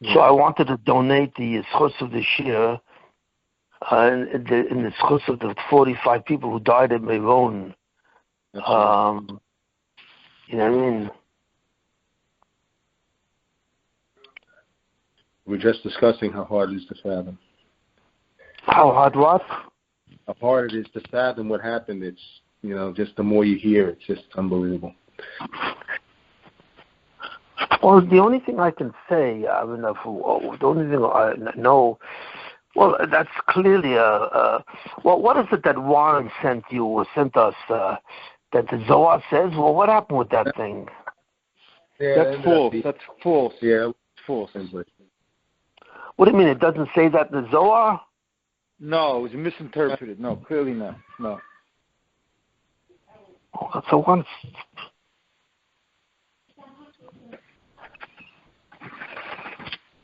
So I wanted to donate the schus of the shir in the schus of the 45 people who died at Meron. You know what I mean? We're just discussing how hard it is to fathom. How hard what? How hard it is to fathom what happened. It's, just the more you hear, it's just unbelievable. Well, the only thing I can say, the only thing I know, well, that's clearly what is it that Warren sent you or sent us that the Zohar says? Well, what happened with that thing? Yeah, that's false. That's false. Yeah, false. What do you mean? It doesn't say that in the Zohar? No, it was misinterpreted. No, clearly not. No. So once.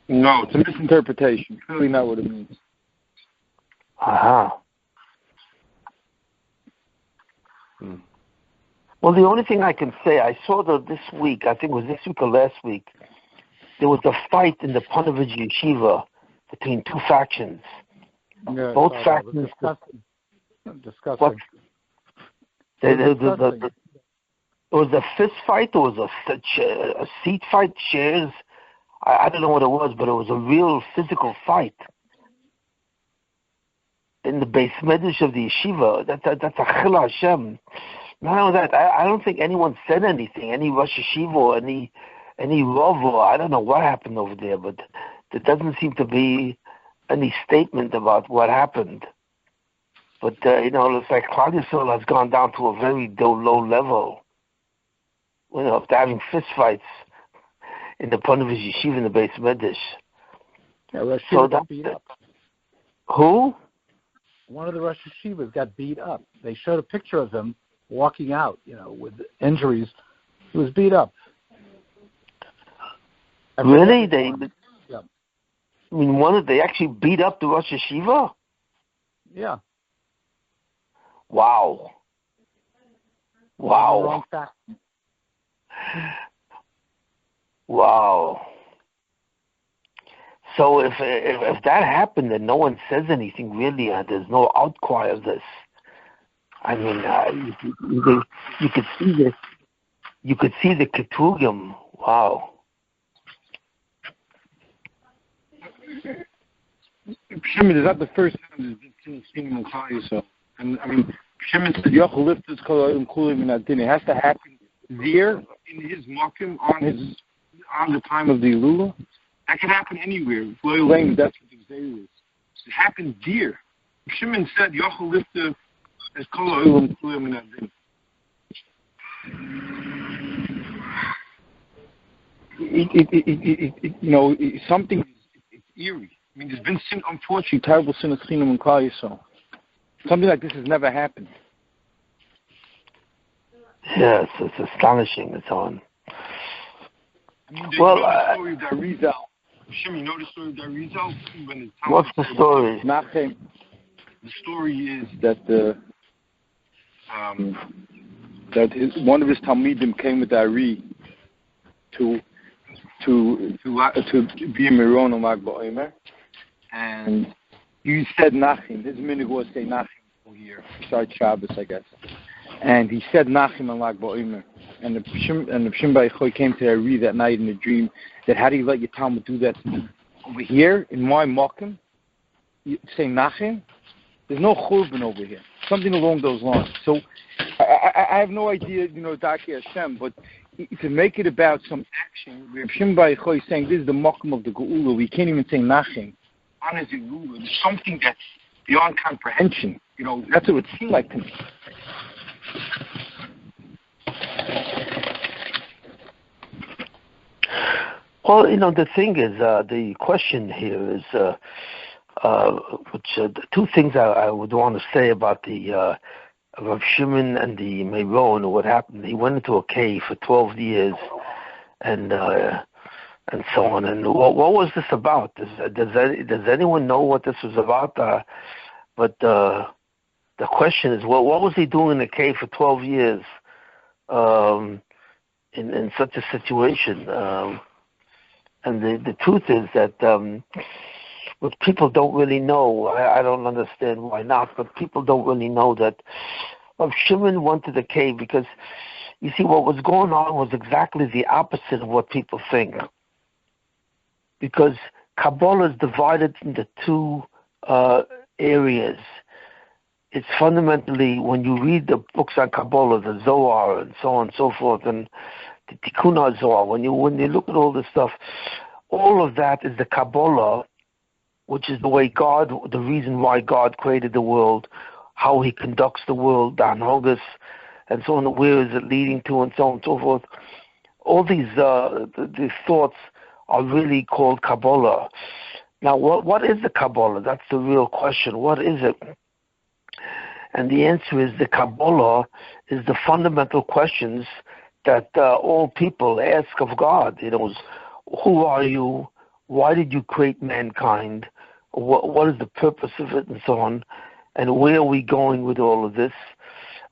No, it's a misinterpretation. Clearly not what it means. Well, the only thing I can say, I saw this week, I think it was this week or last week, there was a fight in the Panovich Yeshiva between two factions. Yeah, both factions. Disgusting. It was a fist fight, or was a seat fight, chairs. I don't know what it was, but it was a real physical fight in the base medrash of the yeshiva. That's a chila Hashem. Not only that, I don't think anyone said anything. Any Rosh Yeshiva or any Rav, or I don't know what happened over there, but there doesn't seem to be any statement about what happened. But it's like Klal Yisroel has gone down to a very low level. After having fist fights in the Panovich Yeshiva in the base medrash. Yeah, Rosh Yeshiva got beat up. Who? One of the Rosh Yeshivas got beat up. They showed a picture of him walking out, with injuries. He was beat up. Really? Yeah. I mean, they actually beat up the Rosh Yeshiva? Yeah. Wow. Wrong fact. Wow. So if that happened and no one says anything, really, there's no outcry of this. I mean, you could see this. You could see the ketugim. Wow. Shimon is not the first time there's been seen in Klal. And I mean, Shimon said, "Yochel lift his kolayim kulim in that din." It has to happen there in his makim on the time of the Elula. That can happen anywhere. That's what the Exile is. It happened there. Shimon said, "Yochel lift his kolayim kulim in that din." Something. It's eerie. I mean, there's been sin, unfortunately, terrible sin of Chinam and Klal Yisrael. Something like this has never happened. Yes, it's astonishing. It's on. I mean, the story of the Arizal. Shimon, you know the story of the Arizal? What's the story? The story is that one of his Talmidim came with the Ari to be a Meron on Lag BaOmer, and you said Nachim. His minhag was say Nachim all year, besides Shabbos, I guess. And he said Nachim on Lag BaOmer, and the Shimon Bar Yochai came to the Ari that night in a dream. That how do you let your Talmud do that to me? Over here in my Mokim, you say Nachim. There's no churban over here. Something along those lines. So I have no idea, Daki Hashem, but to make it about some action, where Shimon Bar Yochai is saying this is the Mokum of the Geula, we can't even say Nachim. On his Geula, there's something that's beyond comprehension. That's what it seemed like to me. Well, the thing is, the question here is, the two things I would want to say about the Rav Shimon and the Meron, or what happened. He went into a cave for 12 years, and so on. And what was this about? Does anyone know what this was about? But the question is, what was he doing in the cave for 12 years in such a situation? And the truth is that what people don't really know, I don't understand why not, but people don't really know that Shimon went to the cave because, you see, what was going on was exactly the opposite of what people think. Because Kabbalah is divided into two areas. It's fundamentally, when you read the books on Kabbalah, the Zohar and so on and so forth, and the Tikkun Zohar, when you look at all this stuff, all of that is the Kabbalah, which is the way God, the reason why God created the world, how He conducts the world, the Anhogas, and so on, where is it leading to, and so on and so forth. All these thoughts are really called Kabbalah. Now, what is the Kabbalah? That's the real question. What is it? And the answer is the Kabbalah is the fundamental questions that all people ask of God. You know, who are you? Why did you create mankind? What is the purpose of it, and so on? And where are we going with all of this?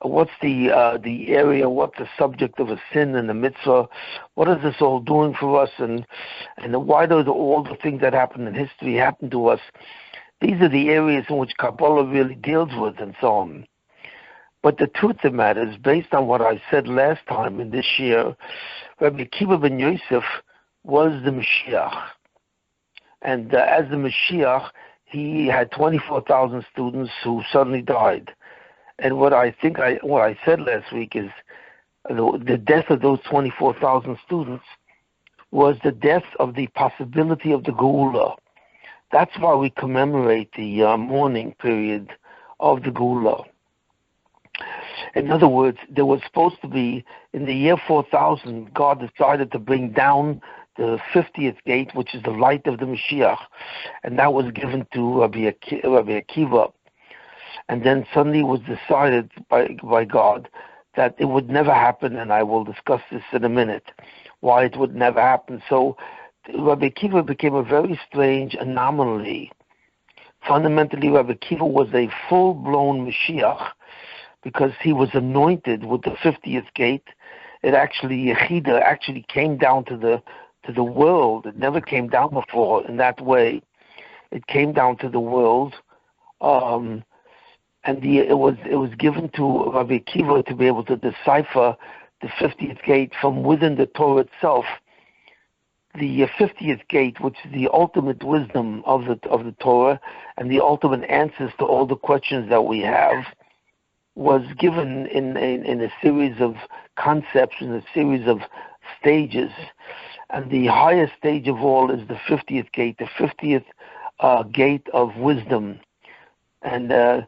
What's the area? What's the subject of a sin and a mitzvah? What is this all doing for us? And why do all the things that happen in history happen to us? These are the areas in which Kabbalah really deals with, and so on. But the truth of the matter is, based on what I said last time in this year, Rabbi Akiva ben Yosef was the Mashiach. And as the Mashiach, he had 24,000 students who suddenly died. And what I said last week is the death of those 24,000 students was the death of the possibility of the Geula. That's why we commemorate the mourning period of the Geula. In other words, there was supposed to be, in the year 4000, God decided to bring down the 50th gate, which is the light of the Mashiach, and that was given to Rabbi Akiva. And then suddenly it was decided by God that it would never happen, and I will discuss this in a minute, why it would never happen. So Rabbi Akiva became a very strange anomaly. Fundamentally, Rabbi Akiva was a full-blown Mashiach because he was anointed with the 50th gate. It actually, Yechida actually came down to the world. It never came down before in that way. It came down to the world, and it was given to Rabbi Akiva to be able to decipher the 50th gate from within the Torah itself. The 50th gate, which is the ultimate wisdom of the Torah and the ultimate answers to all the questions that we have, was given in a series of concepts, in a series of stages. And the highest stage of all is the 50th gate, the 50th gate of wisdom. And there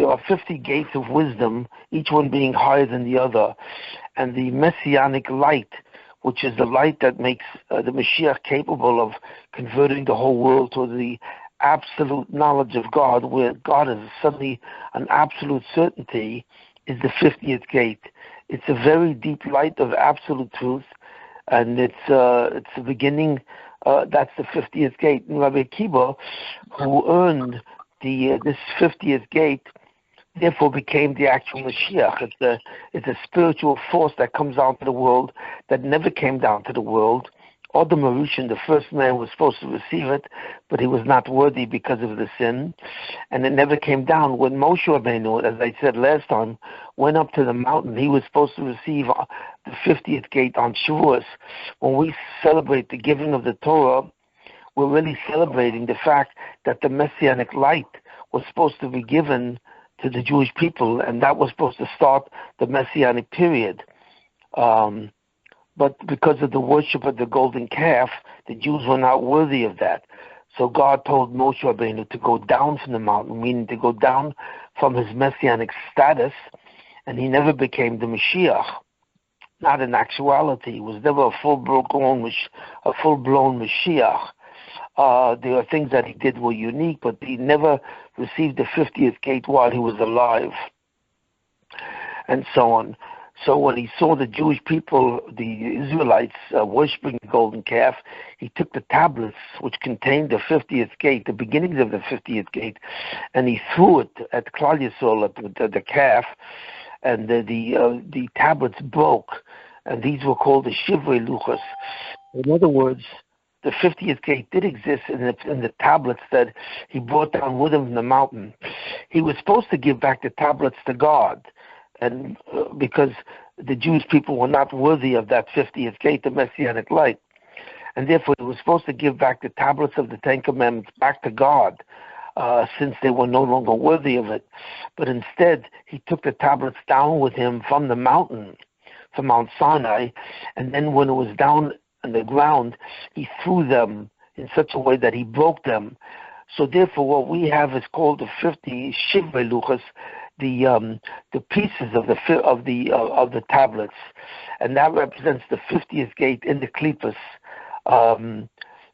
are 50 gates of wisdom, each one being higher than the other. And the messianic light, which is the light that makes the Mashiach capable of converting the whole world to the absolute knowledge of God, where God is suddenly an absolute certainty, is the 50th gate. It's a very deep light of absolute truth, and it's the beginning. That's the 50th gate. And Rabbi Akiva, who earned this 50th gate, therefore became the actual Mashiach. It's a spiritual force that comes out to the world that never came down to the world. Adam Rishon, the first man, was supposed to receive it, but he was not worthy because of the sin, and it never came down. When Moshe Rabbeinu, as I said last time, went up to the mountain, he was supposed to receive the 50th gate on Shavuos. When we celebrate the giving of the Torah, we're really celebrating the fact that the Messianic light was supposed to be given to the Jewish people, and that was supposed to start the Messianic period. But because of the worship of the golden calf, the Jews were not worthy of that. So God told Moshe Rabbeinu to go down from the mountain, meaning to go down from his messianic status, and he never became the Mashiach. Not in actuality. He was never a full-blown Mashiach. There are things that he did were unique, but he never received the 50th gate while he was alive, and so on. So when he saw the Jewish people, the Israelites, worshiping the golden calf, he took the tablets which contained the 50th gate, the beginnings of the 50th gate, and he threw it at Klal Yisroel, at the calf, and the tablets broke, and these were called the shiva luchos. In other words, the 50th gate did exist in the tablets that he brought down with him from the mountain. He was supposed to give back the tablets to God, and because the Jewish people were not worthy of that 50th gate, the Messianic light, and therefore he was supposed to give back the tablets of the Ten Commandments back to God, since they were no longer worthy of it. But instead, he took the tablets down with him from the mountain, from Mount Sinai, and then when it was down on the ground, he threw them in such a way that he broke them. So therefore, what we have is called the 50 shiva luchas, the pieces of the tablets, and that represents the 50th gate in the klipas.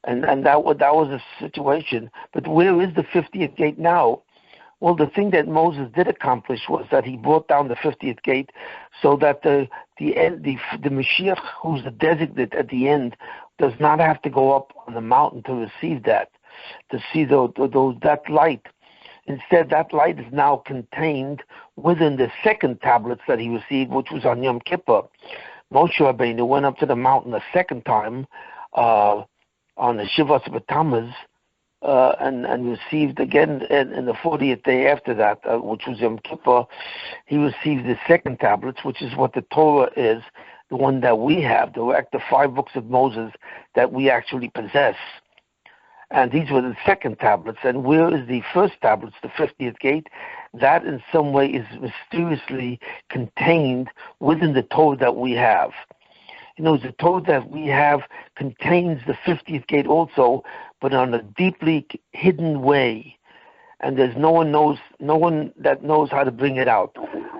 And that was a situation. But where is the 50th gate now? Well, the thing that Moses did accomplish was that he brought down the 50th gate, so that the Mashiach, who's the designate at the end, does not have to go up on the mountain to receive that, to see that light. Instead, that light is now contained within the second tablets that he received, which was on Yom Kippur. Moshe Rabbeinu went up to the mountain a second time on the Shivas B'Tammuz, and received again in the 40th day after that, which was Yom Kippur. He received the second tablets, which is what the Torah is, the one that we have, the 5 books of Moses that we actually possess. And these were the second tablets. And where is the first tablets, the 50th gate? That in some way is mysteriously contained within the Torah that we have. The Torah that we have contains the 50th gate also, but on a deeply hidden way. And there's no one that knows how to bring it out,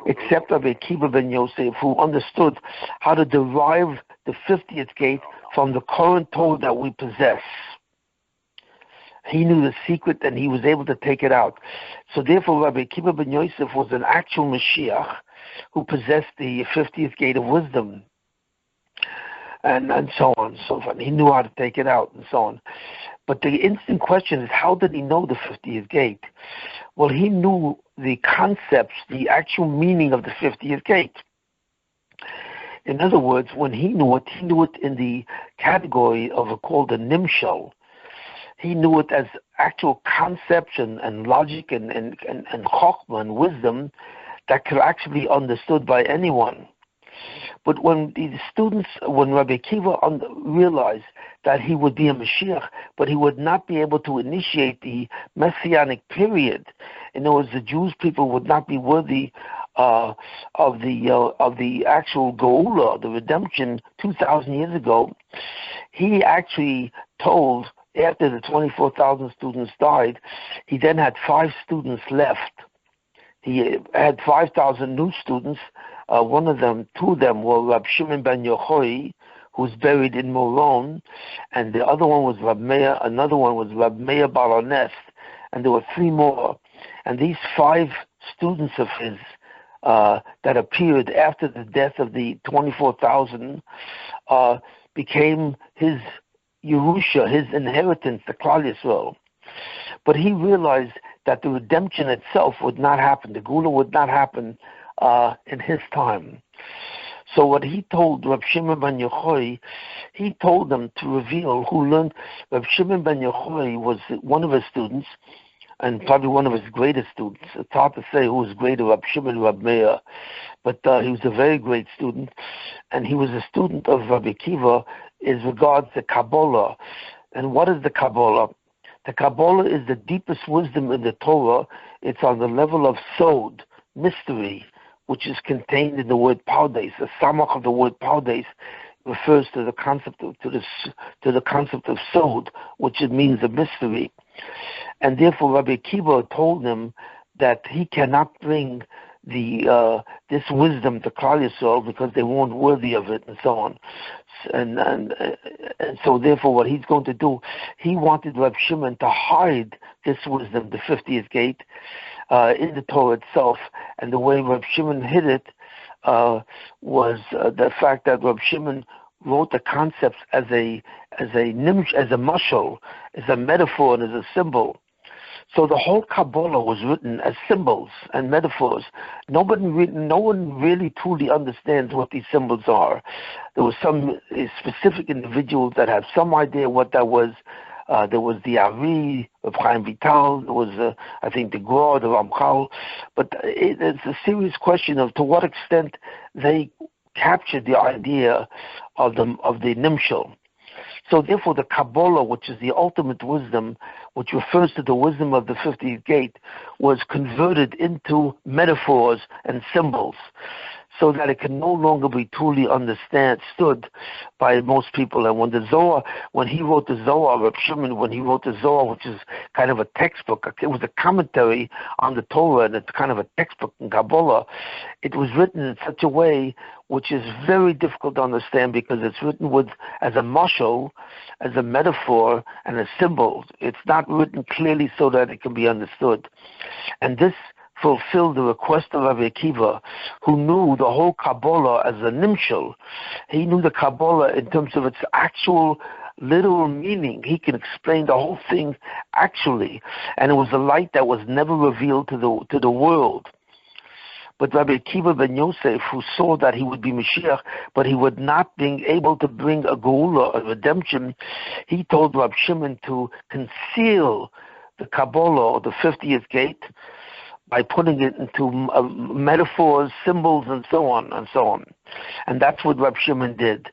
except Rabbi Akiva ben Yosef, who understood how to derive the 50th gate from the current Torah that we possess. He knew the secret, and he was able to take it out. So therefore, Rabbi Akiva ben Yosef was an actual Mashiach who possessed the 50th gate of wisdom, and so on and so forth. He knew how to take it out, and so on. But the instant question is, how did he know the 50th gate? Well, he knew the concepts, the actual meaning of the 50th gate. In other words, when he knew it in the category of called a nimshal. He knew it as actual concepts and logic and chokhmah and wisdom that could actually be understood by anyone. But when Rabbi Akiva realized that he would be a Mashiach, but he would not be able to initiate the Messianic period, in other words, the Jewish people would not be worthy of the actual Geula, the redemption 2,000 years ago, he actually told, after the 24,000 students died, he then had 5 students left. He had 5,000 new students. Two of them were Rab Shimon ben Yochai, who's buried in Moron, and the other one was Rab Meir. Another one was Rab Meir Baroness, and there were 3 more. And these 5 students of his that appeared after the death of the 24,000 became his Yerusha, his inheritance, the Klal Yisroel. But he realized that the redemption itself would not happen. The Geula would not happen in his time. So what he told Rab Shimon ben Yochai, he told them to reveal who learned. Rab Shimon ben Yochai was one of his students, and probably one of his greatest students. It's hard to say who was greater, Rab Shimon or Rab Meir, but he was a very great student, and he was a student of Rabbi Akiva as regards the Kabbalah. And what is the Kabbalah? The Kabbalah is the deepest wisdom in the Torah. It's on the level of Sod, mystery, which is contained in the word Pardes. The samach of the word Pardes refers to the concept of Sod, which it means a mystery. And therefore, Rabbi Akiva told him that he cannot bring this wisdom to Klal Yisrael because they weren't worthy of it, and so on. And so therefore, what he's going to do, he wanted Rab Shimon to hide this wisdom, the 50th gate, in the Torah itself. And the way Rab Shimon hid it was the fact that Rab Shimon wrote the concepts as a mashal, as a metaphor, and as a symbol. So the whole Kabbalah was written as symbols and metaphors. No one really truly understands what these symbols are. There were some specific individuals that have some idea what that was. There was the Ari of Chaim Vital. There was, I think, the Gra, the Ramchal. But it's a serious question of to what extent they captured the idea of the Nimshal. So therefore the Kabbalah, which is the ultimate wisdom, which refers to the wisdom of the 50th gate, was converted into metaphors and symbols so that it can no longer be truly understood by most people. And when he wrote the Zohar, Reb Shimon, when he wrote the Zohar, which is kind of a textbook, it was a commentary on the Torah, and it's kind of a textbook in Kabbalah, it was written in such a way which is very difficult to understand because it's written as a mashal, as a metaphor, and a symbol. It's not written clearly so that it can be understood. And this fulfilled the request of Rabbi Akiva, who knew the whole Kabbalah as a nimshal. He knew the Kabbalah in terms of its actual literal meaning. He can explain the whole thing actually. And it was a light that was never revealed to the world. But Rabbi Akiva ben Yosef, who saw that he would be Mashiach, but he would not be able to bring a geula, a redemption, he told Rab Shimon to conceal the Kabbalah, or the 50th gate, by putting it into metaphors, symbols, and so on and so on. And that's what Rab Shimon did.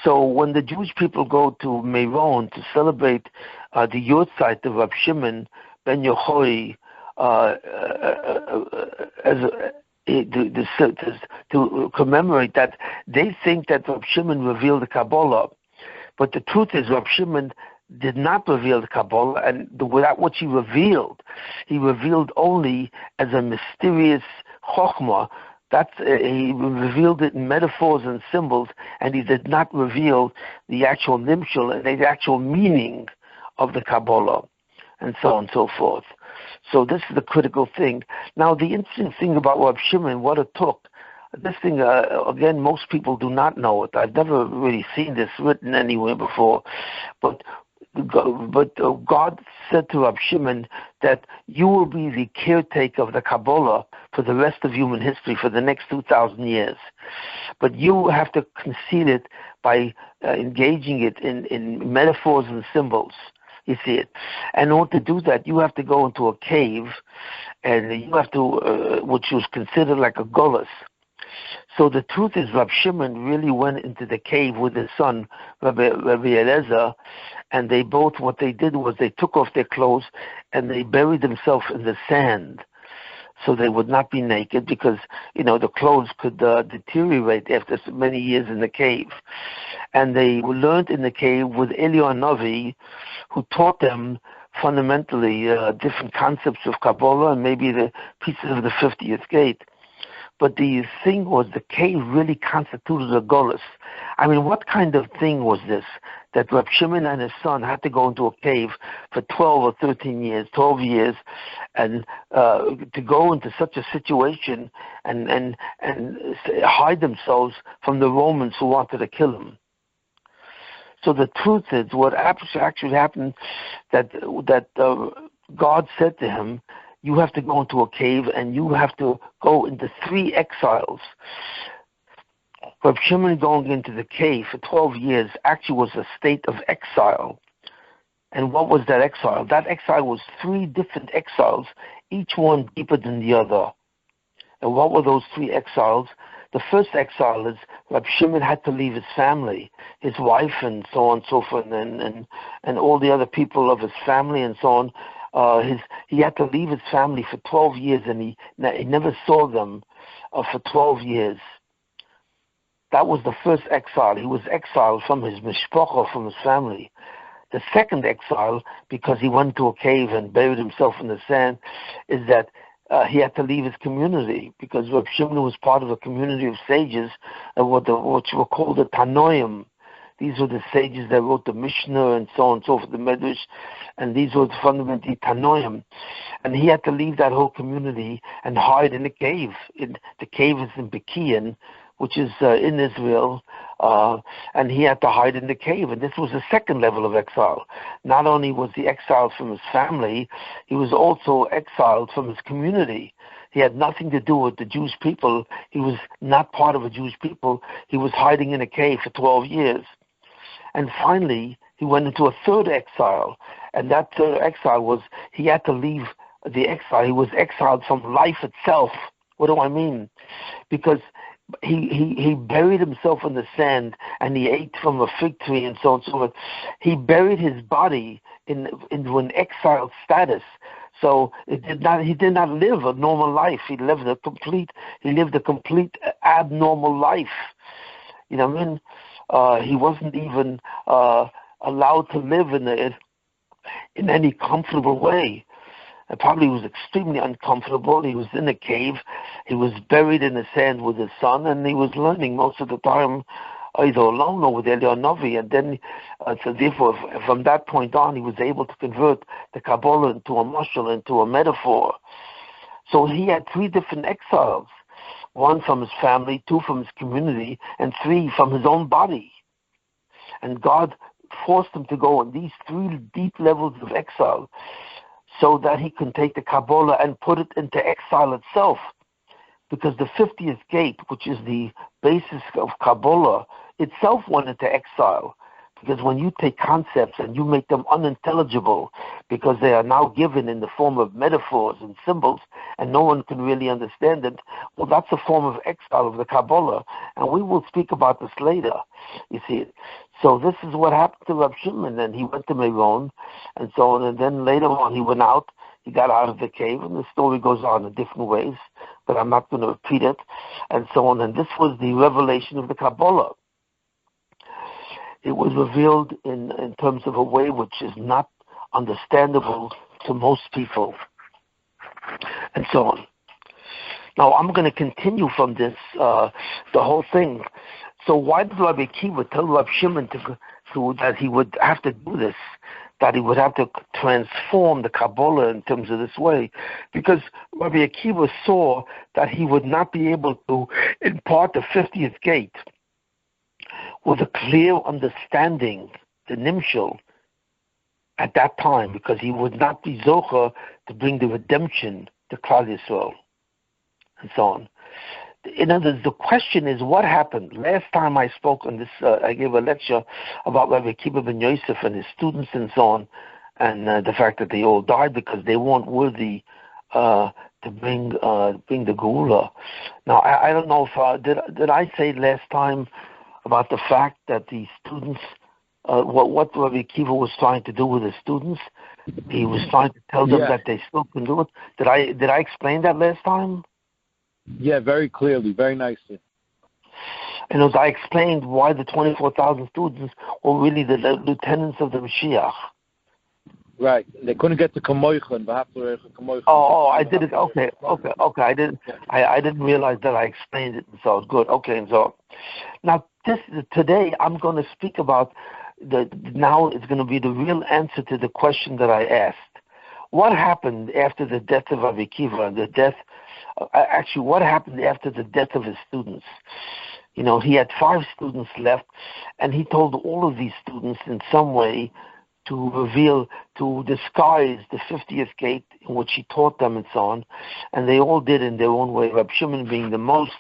So when the Jewish people go to Meron to celebrate the Yortzeit of Rab Shimon ben Yochai, to commemorate that, they think that Rab Shimon revealed the Kabbalah. But the truth is, Rab Shimon did not reveal the Kabbalah, and without which he revealed only as a mysterious chokhmah. He revealed it in metaphors and symbols, and he did not reveal the actual nimshal and the actual meaning of the Kabbalah, and so on and so forth. So this is the critical thing. Now, the interesting thing about Rab Shimon, what it took, this thing, again, most people do not know it. I've never really seen this written anywhere before, but God said to Rab Shimon that you will be the caretaker of the Kabbalah for the rest of human history for the next 2,000 years. But you have to conceal it by engaging it in metaphors and symbols. You see it. And in order to do that, you have to go into a cave, and you have to, which was considered like a gullus. So the truth is, Rab Shimon really went into the cave with his son, Rabbi Eliezer, and what they did was they took off their clothes and they buried themselves in the sand, so they would not be naked, because the clothes could deteriorate after so many years in the cave. And they learned in the cave with Eliyahu Navi, who taught them fundamentally different concepts of Kabbalah and maybe the pieces of the 50th gate. But the thing was, the cave really constituted a golus. I mean, what kind of thing was this? That Rab Shimon and his son had to go into a cave for 12 years, and to go into such a situation and hide themselves from the Romans who wanted to kill them. So the truth is, what actually happened, that God said to him, you have to go into a cave and you have to go into 3 exiles. Rab Shimon going into the cave for 12 years actually was a state of exile. And what was that exile? That exile was 3 different exiles, each one deeper than the other. And what were those 3 exiles? The first exile is Rab Shimon had to leave his family, his wife and so on and so forth, and all the other people of his family and so on. He had to leave his family for 12 years, and he never saw them for 12 years. That was the first exile. He was exiled from his mishpacha, from his family. The second exile, because he went to a cave and buried himself in the sand, is that he had to leave his community, because Reb Shimon was part of a community of sages, which were called the Tanoim. These were the sages that wrote the Mishnah and so on and so forth, the Medrash, and these were fundamentally Tanoim. And he had to leave that whole community and hide in a cave. The cave is in Bekian, which is in Israel, and he had to hide in the cave. And this was the second level of exile. Not only was he exiled from his family, he was also exiled from his community. He had nothing to do with the Jewish people. He was not part of a Jewish people. He was hiding in a cave for 12 years. And finally, he went into a third exile. And that third exile was he had to leave the exile. He was exiled from life itself. What do I mean? Because he buried himself in the sand, and he ate from a fig tree and so on and so forth. He buried his body into an exiled status. So he did not live a normal life. He lived a complete abnormal life. You know what I mean? He wasn't even allowed to live in any comfortable way. It probably was extremely uncomfortable. He was in a cave. He was buried in the sand with his son, and he was learning most of the time either alone or with Eliyahu Novi. And then, so therefore, from that point on, he was able to convert the Kabbalah into a mashal, into a metaphor. So he had 3 different exiles, 1 from his family, 2 from his community, and 3 from his own body. And God forced him to go on these 3 deep levels of exile, so that he can take the Kabbalah and put it into exile itself. Because the 50th gate, which is the basis of Kabbalah, itself went into exile. Because when you take concepts and you make them unintelligible, because they are now given in the form of metaphors and symbols, and no one can really understand it, well, that's a form of exile of the Kabbalah. And we will speak about this later, you see. So this is what happened to Rab Shimon, and he went to Meron, and so on, and then later on he went out, he got out of the cave, and the story goes on in different ways, but I'm not going to repeat it, and so on. And this was the revelation of the Kabbalah. It was revealed in terms of a way which is not understandable to most people, and so on. Now, I'm going to continue from this, the whole thing. So why did Rabbi Akiva tell Rabbi Shimon that he would have to do this, that he would have to transform the Kabbalah in terms of this way? Because Rabbi Akiva saw that he would not be able to impart the 50th gate with a clear understanding, the nimshal, at that time, because he would not be Zohar to bring the redemption to Klal Yisroel, and so on. In other words, the question is, what happened? Last time I spoke on this, I gave a lecture about Rabbi Akiva ben Yosef and his students and so on, and the fact that they all died because they weren't worthy to bring the Geula. Now, I don't know if did I say last time about the fact that the students, what Rabbi Akiva was trying to do with his students? He was trying to tell them that they still can do it. Did I explain that last time? Yeah, very clearly, very nicely. And as I explained why the 24,000 students were really the lieutenants of the Mashiach. Right. They couldn't get to Kamoichan. Oh, I did it. Okay. I didn't realize that I explained it, and so good. Okay, and so now today I'm going to speak about now it's going to be the real answer to the question that I asked. What happened after the death of Rabbi Akiva? What happened after the death of his students? You know, he had 5 students left, and he told all of these students in some way to disguise the 50th gate in which he taught them and so on, and they all did in their own way, Rabbi Shimon being the most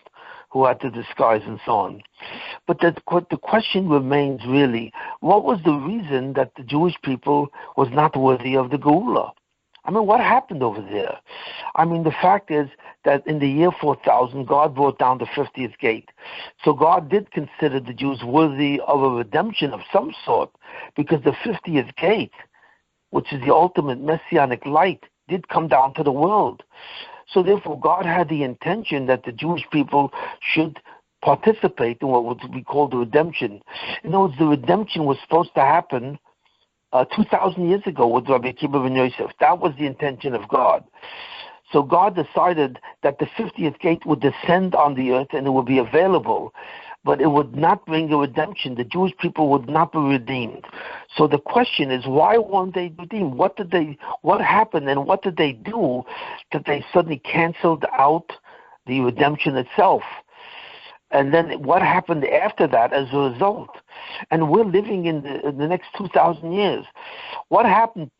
who had to disguise and so on. But the question remains really, what was the reason that the Jewish people was not worthy of the Geula? I mean, what happened over there? I mean, the fact is that in the year 4000, God brought down the 50th gate. So God did consider the Jews worthy of a redemption of some sort, because the 50th gate, which is the ultimate messianic light, did come down to the world. So therefore, God had the intention that the Jewish people should participate in what would be called the redemption. In other words, the redemption was supposed to happen 2,000 years ago with Rabbi Akiva ben Yosef. That was the intention of God. So God decided that the 50th gate would descend on the earth and it would be available, but it would not bring a redemption. The Jewish people would not be redeemed. So the question is, why weren't they redeemed? What happened, and what did they do that they suddenly canceled out the redemption itself? and then what happened after that as a result. And we're living in the next 2,000 years. What happened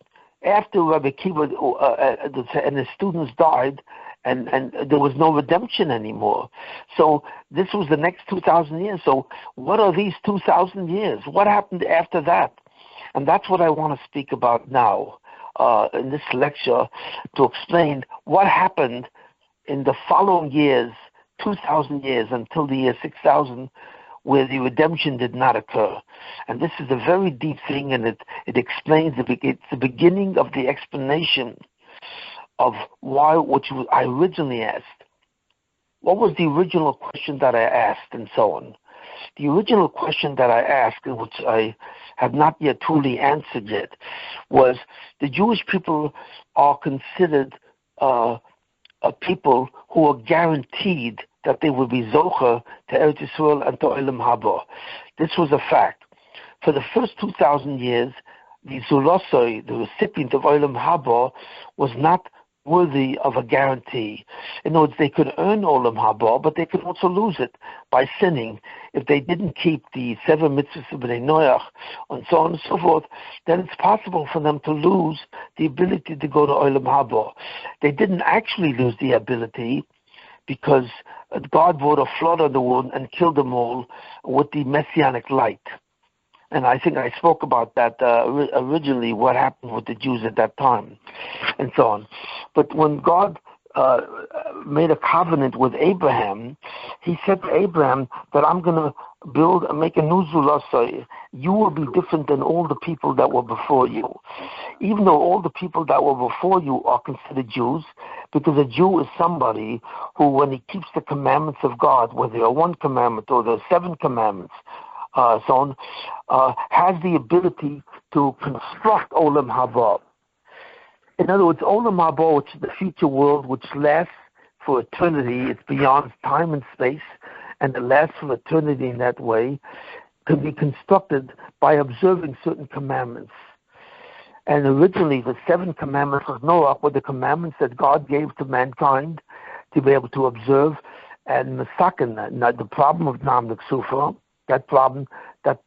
after Rabbi Akiva and his students died, and there was no redemption anymore? So this was the next 2,000 years. So what are these 2,000 years? What happened after that? And that's what I want to speak about now in this lecture, to explain what happened in the following years, 2,000 years until the year 6,000, where the redemption did not occur. And this is a very deep thing, and it explains, it's the beginning of the explanation of why, which I originally asked. What was the original question that I asked, and so on? The original question that I asked, which I have not yet truly answered yet, was the Jewish people are considered a people who are guaranteed that they will be Zohar to Eretz Yisroel and to Olam Haba. This was a fact. For the first 2,000 years, the Zulosoi, the recipient of Olam Haba, was not worthy of a guarantee. In other words, they could earn Olam Haba, but they could also lose it by sinning. If they didn't keep the 7 mitzvahs of Bnei Noach, and so on and so forth, then it's possible for them to lose the ability to go to Olam Haba. They didn't actually lose the ability, because God brought a flood on the world and killed them all with the messianic light. And I think I spoke about that originally, what happened with the Jews at that time, and so on. But when God made a covenant with Abraham, he said to Abraham that I'm going to make a new Zulasai. You will be different than all the people that were before you. Even though all the people that were before you are considered Jews, because a Jew is somebody who, when he keeps the commandments of God, whether they're 1 commandment or the 7 commandments, so on, has the ability to construct Olam Haba. In other words, Olam Haba, which is the future world, which lasts for eternity, it's beyond time and space, and it lasts for eternity in that way, can be constructed by observing certain commandments. And originally, the 7 commandments of Noah were the commandments that God gave to mankind to be able to observe, and the problem of Nam Sufa, that problem, that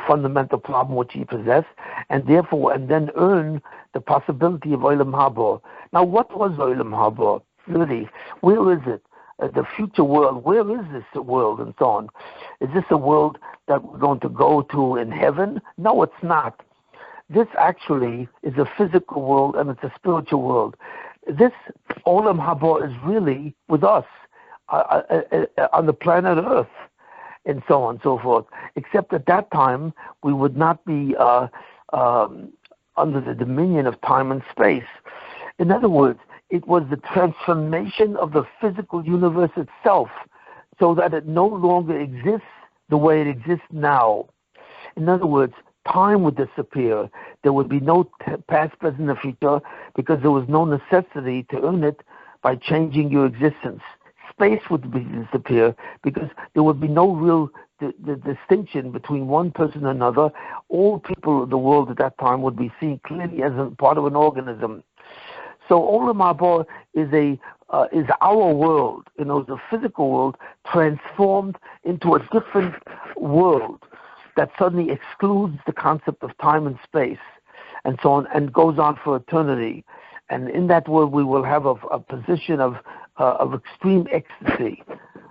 fundamental problem which he possessed, and then earn the possibility of Olam Haba. Now, what was Olam Haba? Really, where is it? The future world, where is this world, and so on? Is this a world that we're going to go to in heaven? No, it's not. This actually is a physical world, and it's a spiritual world. This Olam Haba is really with us on the planet Earth, and so on and so forth. Except at that time, we would not be under the dominion of time and space. In other words, it was the transformation of the physical universe itself, so that it no longer exists the way it exists now. In other words, time would disappear. There would be no past, present, or future, because there was no necessity to earn it by changing your existence. Space would disappear, because there would be no real the distinction between one person and another. All people of the world at that time would be seen clearly as a part of an organism. So Olam Haba is our world, the physical world transformed into a different world that suddenly excludes the concept of time and space, and so on, and goes on for eternity. And in that world, we will have a position of extreme ecstasy,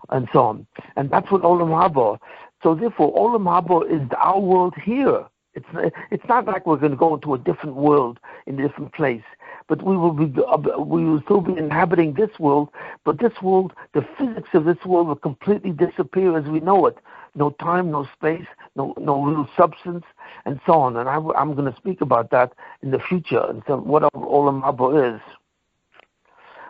and so on. And that's what Olam Haba. So therefore, Olam Haba is our world here. It's not like we're going to go into a different world in a different place, but we will still be inhabiting this world. But this world, the physics of this world, will completely disappear as we know it. No time, no space, no real substance, and so on. And I'm going to speak about that in the future, and so what Olam Haba is.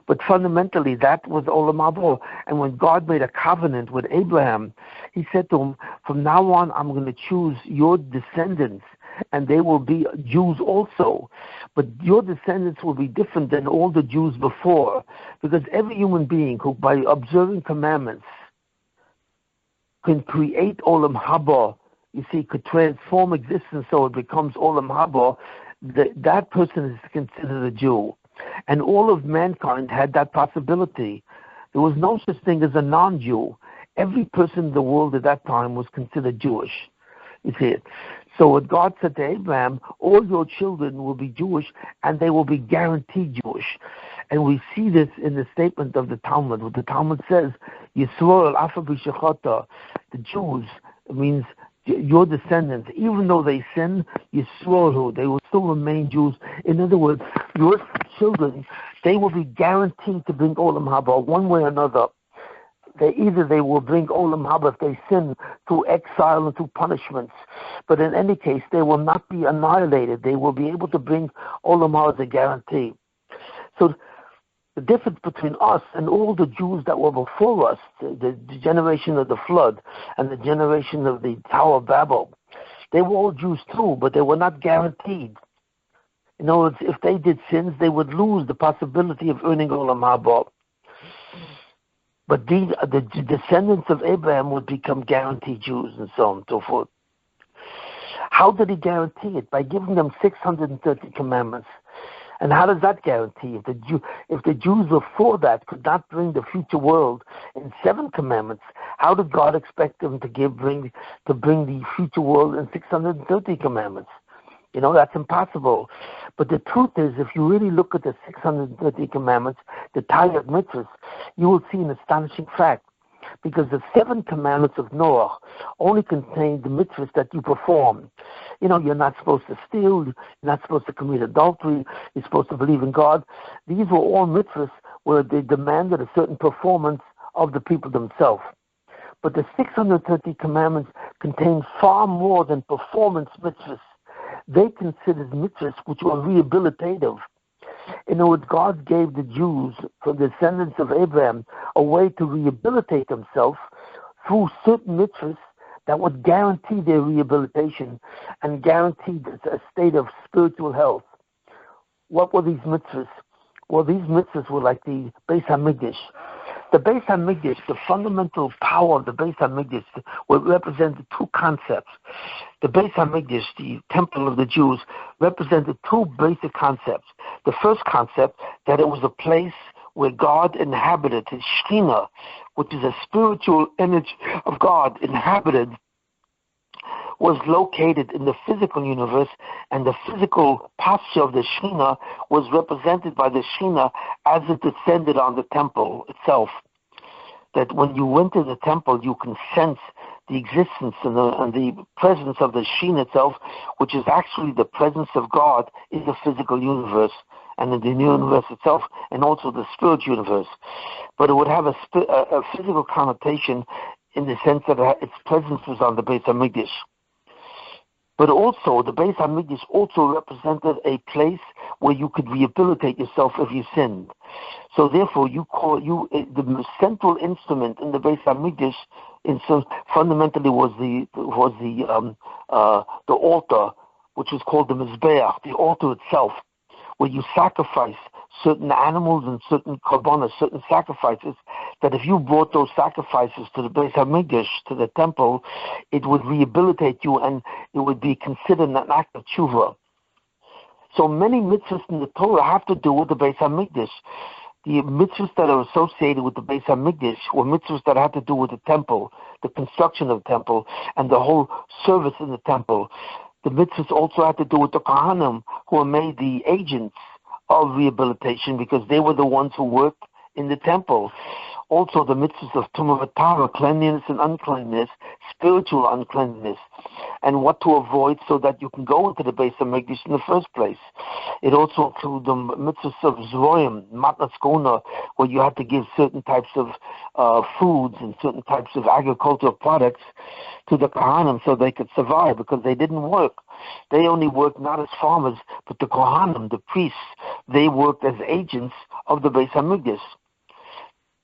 But fundamentally, that was Olam Haba. And when God made a covenant with Abraham, he said to him, from now on, I'm going to choose your descendants, and they will be Jews also. But your descendants will be different than all the Jews before, because every human being who, by observing commandments, can create Olam Haba, could transform existence so it becomes Olam Haba, that person is considered a Jew. And all of mankind had that possibility. There was no such thing as a non-Jew. every person in the world at that time was considered Jewish. You see it. So what God said to Abraham, all your children will be Jewish, and they will be guaranteed Jewish. And we see this in the statement of the Talmud. What the Talmud says, Yisroel afa b'shechata, the Jews, it means your descendants, even though they sin, Yisroel, they will still remain Jews. In other words, your children, they will be guaranteed to bring Olam Haba one way or another. They will bring Olam Haba if they sin through exile and through punishments. But in any case, they will not be annihilated. They will be able to bring Olam Haba as a guarantee. So the difference between us and all the Jews that were before us, the generation of the flood and the generation of the Tower of Babel, they were all Jews too, but they were not guaranteed. In other words, if they did sins, they would lose the possibility of earning Olam Haba. But the descendants of Abraham would become guaranteed Jews and so on and so forth. How did he guarantee it? By giving them 630 commandments. And how does that guarantee? If the Jews before that could not bring the future world in 7 commandments, how did God expect them to bring the future world in 630 commandments? That's impossible. But the truth is, if you really look at the 630 commandments, the Tayyat mitzvahs, you will see an astonishing fact. Because the 7 commandments of Noah only contain the mitzvahs that you perform. You're not supposed to steal, you're not supposed to commit adultery, you're supposed to believe in God. These were all mitzvahs where they demanded a certain performance of the people themselves. But the 630 commandments contain far more than performance mitzvahs. They considered mitzvahs which were rehabilitative. In other words, God gave the Jews, from the descendants of Abraham, a way to rehabilitate themselves through certain mitzvahs that would guarantee their rehabilitation and guarantee a state of spiritual health. What were these mitzvahs? Well, these mitzvahs were like the Beis HaMikdash. The Beis HaMikdash, the fundamental power of the Beis HaMikdash, would represent 2 concepts. The Beis HaMikdash, the temple of the Jews, represented 2 basic concepts. The first concept, that it was a place where God inhabited, his Shekhinah, which is a spiritual image of God inhabited, was located in the physical universe, and the physical posture of the Shekhinah was represented by the Shekhinah as it descended on the temple itself. That when you went to the temple, you can sense the existence and the presence of the Shekhinah itself, which is actually the presence of God in the physical universe and in the universe itself, and also the spiritual universe. But it would have a physical connotation in the sense that its presence was on the Beis HaMikdash. But also, the Beis HaMikdash also represented a place where you could rehabilitate yourself if you sinned. So therefore, the central instrument in the Beis HaMikdash, fundamentally was the altar, which was called the Mizbeach, the altar itself, where you sacrifice certain animals and certain korbanos, certain sacrifices, that if you brought those sacrifices to the Beis HaMikdash, to the temple, it would rehabilitate you and it would be considered an act of tshuva. So many mitzvahs in the Torah have to do with the Beis HaMikdash. The mitzvahs that are associated with the Beis HaMikdash were mitzvahs that had to do with the temple, the construction of the temple, and the whole service in the temple. The mitzvahs also had to do with the Kohanim, who were made the agents of rehabilitation because they were the ones who worked in the temple. Also the mitzvahs of Tumah V'Tara, cleanliness and uncleanness, spiritual uncleanness, and what to avoid so that you can go into the Beis HaMikdash in the first place. It also includes the mitzvahs of Zroim, Matnas Kona, where you had to give certain types of foods and certain types of agricultural products to the Kohanim so they could survive, because they didn't work. They only worked not as farmers, but the Kohanim, the priests, they worked as agents of the Beis HaMikdash.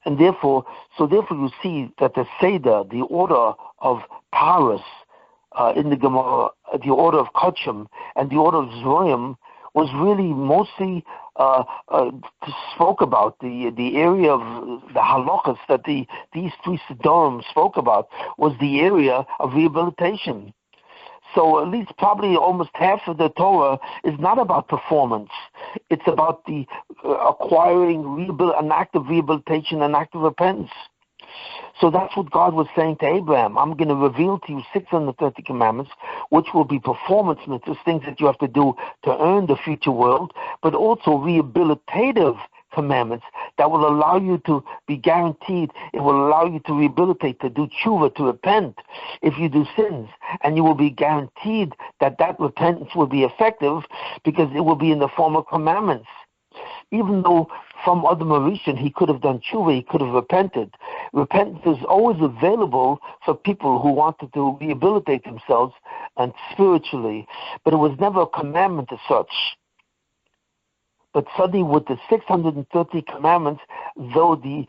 And therefore you see that the Seder, the order of Taurus in the Gemara, the order of Kodshim, and the order of Zroim was really mostly spoke about the area of the halachas that these 3 Sidorim spoke about was the area of rehabilitation. So at least probably almost half of the Torah is not about performance. It's about the acquiring an act of rehabilitation, an act of repentance. So that's what God was saying to Abraham. I'm going to reveal to you 630 commandments, which will be performance mitzvahs, things that you have to do to earn the future world, but also rehabilitative commandments that will allow you to be guaranteed. It will allow you to rehabilitate, to do tshuva, to repent if you do sins, and you will be guaranteed that that repentance will be effective because it will be in the form of commandments. Even though from Adam Rishon he could have done tshuva, he could have repented. Repentance is always available for people who wanted to rehabilitate themselves and spiritually, but it was never a commandment as such. But suddenly with the 630 commandments, though the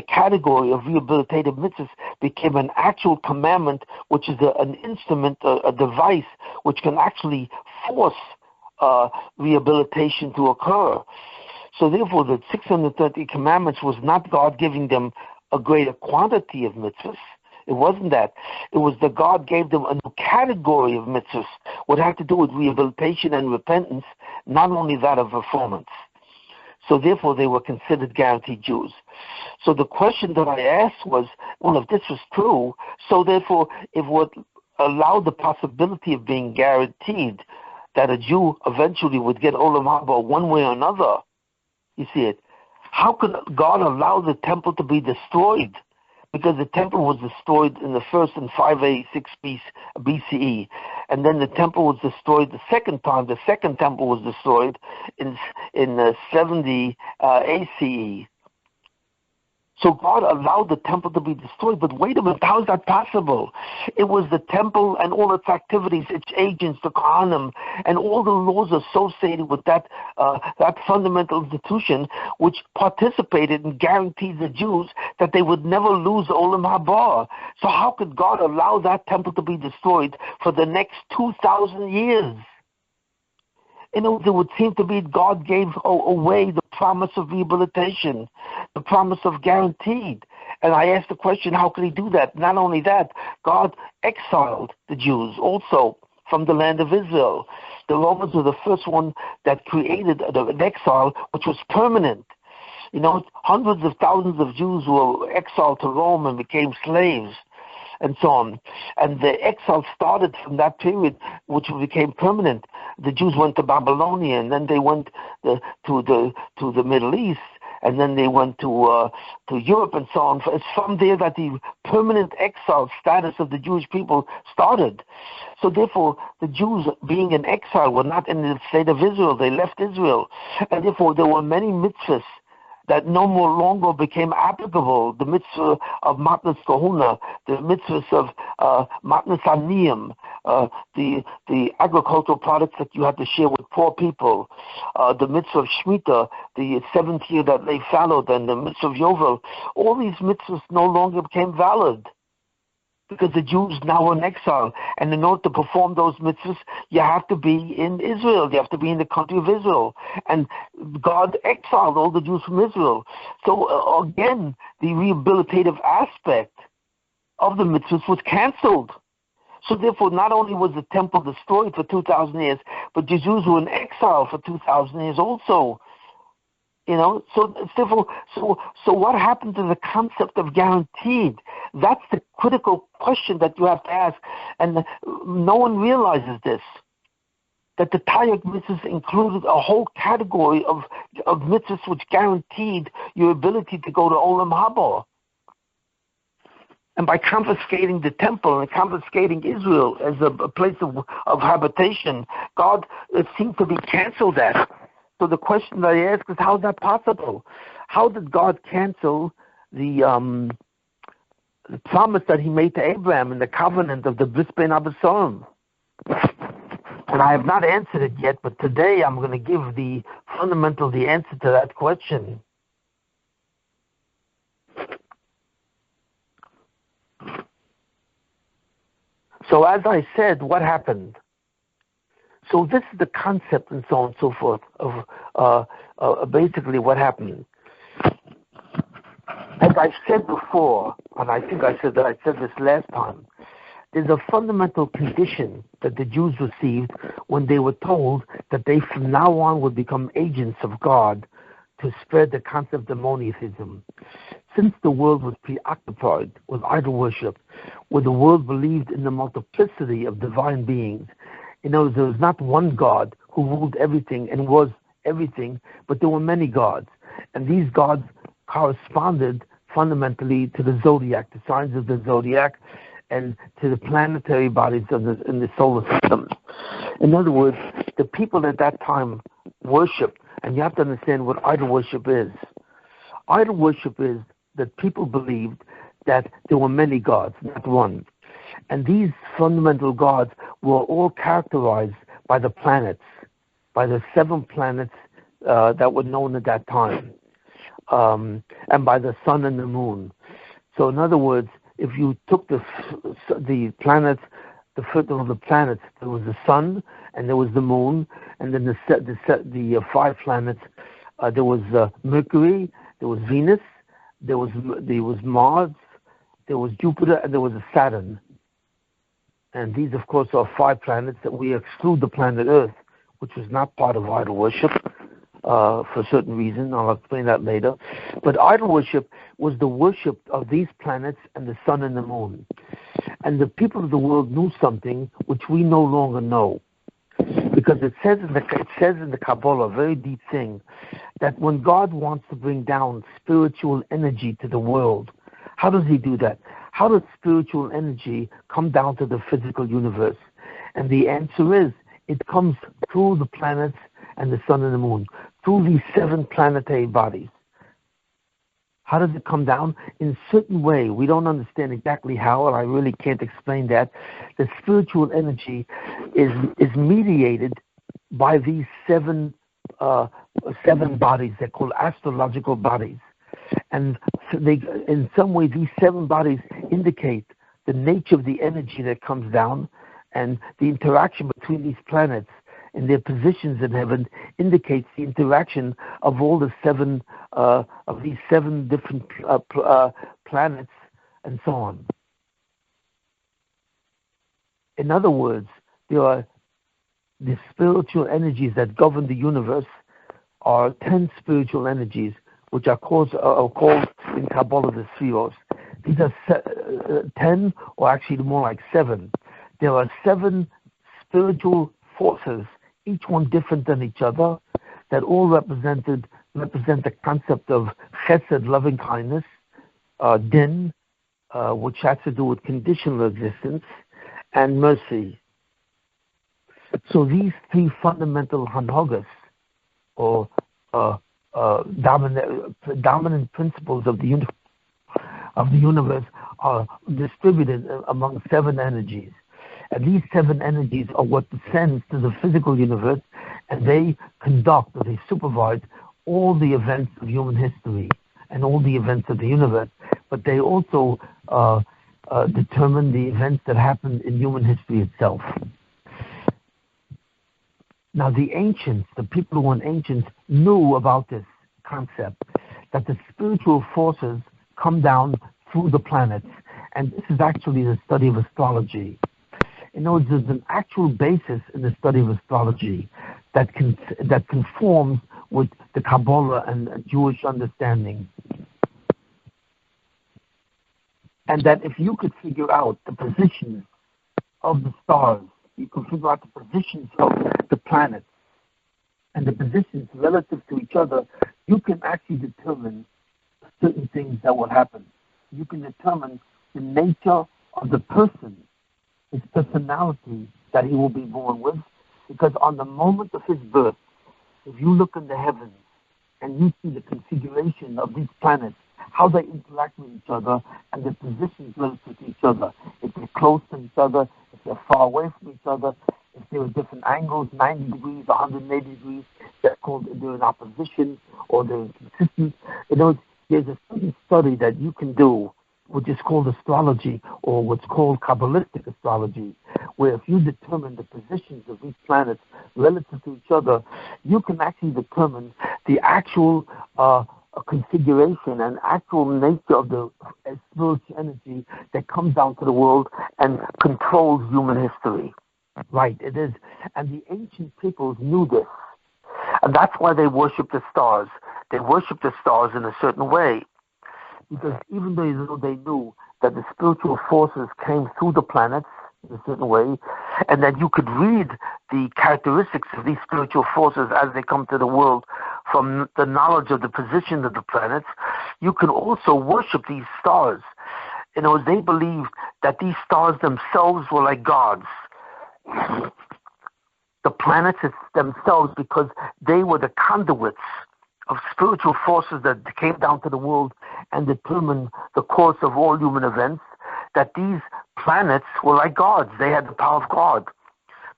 category of rehabilitative mitzvahs became an actual commandment, which is an instrument, a device, which can actually force rehabilitation to occur. So therefore the 630 commandments was not God giving them a greater quantity of mitzvahs. It wasn't that. It was that God gave them a new category of mitzvahs, what had to do with rehabilitation and repentance, not only that of performance. So therefore they were considered guaranteed Jews. So the question that I asked was, well, if this was true, so therefore it would allow the possibility of being guaranteed that a Jew eventually would get Olam Haba one way or another. You see it? How could God allow the temple to be destroyed? Because the temple was destroyed in the first in 586 BCE, and then the temple was destroyed the second time. The second temple was destroyed in 70 ACE. So God allowed the temple to be destroyed. But wait a minute, how is that possible? It was the temple and all its activities, its agents, the Kohanim, and all the laws associated with that fundamental institution, which participated and guaranteed the Jews that they would never lose Olam Haba. So how could God allow that temple to be destroyed for the next 2,000 years? It would seem to be God gave away the promise of rehabilitation, the promise of guaranteed. And I asked the question, how could he do that? Not only that, God exiled the Jews also from the land of Israel. The Romans were the first one that created an exile which was permanent. You know, hundreds of thousands of Jews were exiled to Rome and became slaves, and so on. And the exile started from that period, which became permanent. The Jews went to Babylonia, and then they went to the Middle East, and then they went to Europe and so on. It's from there that the permanent exile status of the Jewish people started. So therefore, the Jews being in exile were not in the state of Israel. They left Israel. And therefore, there were many mitzvahs that no more longer became applicable. The mitzvah of matnas kahuna, the mitzvahs of matnas aniyim, the agricultural products that you had to share with poor people, the mitzvah of Shemitah, the seventh year that they followed, and the mitzvah of Yovel. All these mitzvahs no longer became valid, because the Jews now are in exile. And in order to perform those mitzvahs, you have to be in Israel. You have to be in the country of Israel. And God exiled all the Jews from Israel. So again, the rehabilitative aspect of the mitzvahs was canceled. So therefore, not only was the temple destroyed for 2,000 years, but the Jews were in exile for 2,000 years also. You know, so what happened to the concept of guaranteed? That's the critical question that you have to ask, and no one realizes this. That the Taryag mitzvahs included a whole category of mitzvahs which guaranteed your ability to go to Olam Haba. And by confiscating the temple and confiscating Israel as a place of habitation, God seemed to be canceled that. So the question that I ask is, how is that possible? How did God cancel the promise that he made to Abraham in the covenant of the Bris Ben Abasarim? And I have not answered it yet, but today I'm going to give the answer to that question. So as I said, what happened? So this is the concept and so on and so forth of basically what happened. As I said before, and I think I said this last time, there's a fundamental condition that the Jews received when they were told that they from now on would become agents of God to spread the concept of monotheism. since the world was preoccupied with idol worship, where the world believed in the multiplicity of divine beings, there was not one God who ruled everything and was everything, but there were many gods. And these gods corresponded fundamentally to the zodiac, the signs of the zodiac, and to the planetary bodies in the solar system. In other words, the people at that time worshipped, and you have to understand what idol worship is. Idol worship is that people believed that there were many gods, not one. And these fundamental gods were all characterized by the planets, by the 7 planets that were known at that time, and by the sun and the moon. So in other words, if you took the planets, the first of the planets, there was the sun and there was the moon, and then the 5 planets, there was Mercury, there was Venus, there was Mars, there was Jupiter, and there was Saturn. And these, of course, are 5 planets that we exclude the planet Earth, which was not part of idol worship for a certain reason. I'll explain that later. But idol worship was the worship of these planets and the sun and the moon. And the people of the world knew something which we no longer know. Because it says in the Kabbalah, a very deep thing, that when God wants to bring down spiritual energy to the world, how does he do that? How does spiritual energy come down to the physical universe? And the answer is, it comes through the planets and the sun and the moon, through these 7 planetary bodies. How does it come down? In a certain way. We don't understand exactly how, and I really can't explain that. The spiritual energy is mediated by these 7 bodies. They're called astrological bodies. And in some way, these 7 bodies indicate the nature of the energy that comes down, and the interaction between these planets and their positions in heaven indicates the interaction of all the 7 of these 7 different planets, and so on. In other words, there are the spiritual energies that govern the universe are 10 spiritual energies, which are called in Kabbalah the spheros. These are 10, or actually more like 7. There are 7 spiritual forces, each one different than each other, that all represent the concept of chesed, loving kindness, din, which has to do with conditional existence, and mercy. So these 3 fundamental hanhogas, or dominant principles of the universe, are distributed among 7 energies. And these 7 energies are what descends to the physical universe, and they conduct, or they supervise, all the events of human history and all the events of the universe. But they also determine the events that happen in human history itself. Now, the ancients, the people who were ancients, knew about this concept, that the spiritual forces come down through the planets. And this is actually the study of astrology. In other words, there's an actual basis in the study of astrology that conforms with the Kabbalah and Jewish understanding. And that if you could figure out the positions of the stars, you can figure out the positions of the planets and the positions relative to each other, you can actually determine certain things that will happen. You can determine the nature of the person, his personality that he will be born with, because on the moment of his birth, if you look in the heavens and you see the configuration of these planets, how they interact with each other and their positions relative to each other, if they're close to each other, if they're far away from each other, if they're at different angles, 90 degrees, 180 degrees, they're in opposition or they're inconsistent. There's a certain study that you can do, which is called astrology, or what's called Kabbalistic astrology, where if you determine the positions of these planets relative to each other, you can actually determine the actual configuration and actual nature of the spiritual energy that comes down to the world and controls human history. Right, it is. And the ancient peoples knew this. And that's why they worship the stars. They worship the stars in a certain way. because even though they knew that the spiritual forces came through the planets in a certain way, and that you could read the characteristics of these spiritual forces as they come to the world from the knowledge of the position of the planets, you can also worship these stars. In other words, they believed that these stars themselves were like gods. The planets themselves, because they were the conduits of spiritual forces that came down to the world and determined the course of all human events, that these planets were like gods. They had the power of God.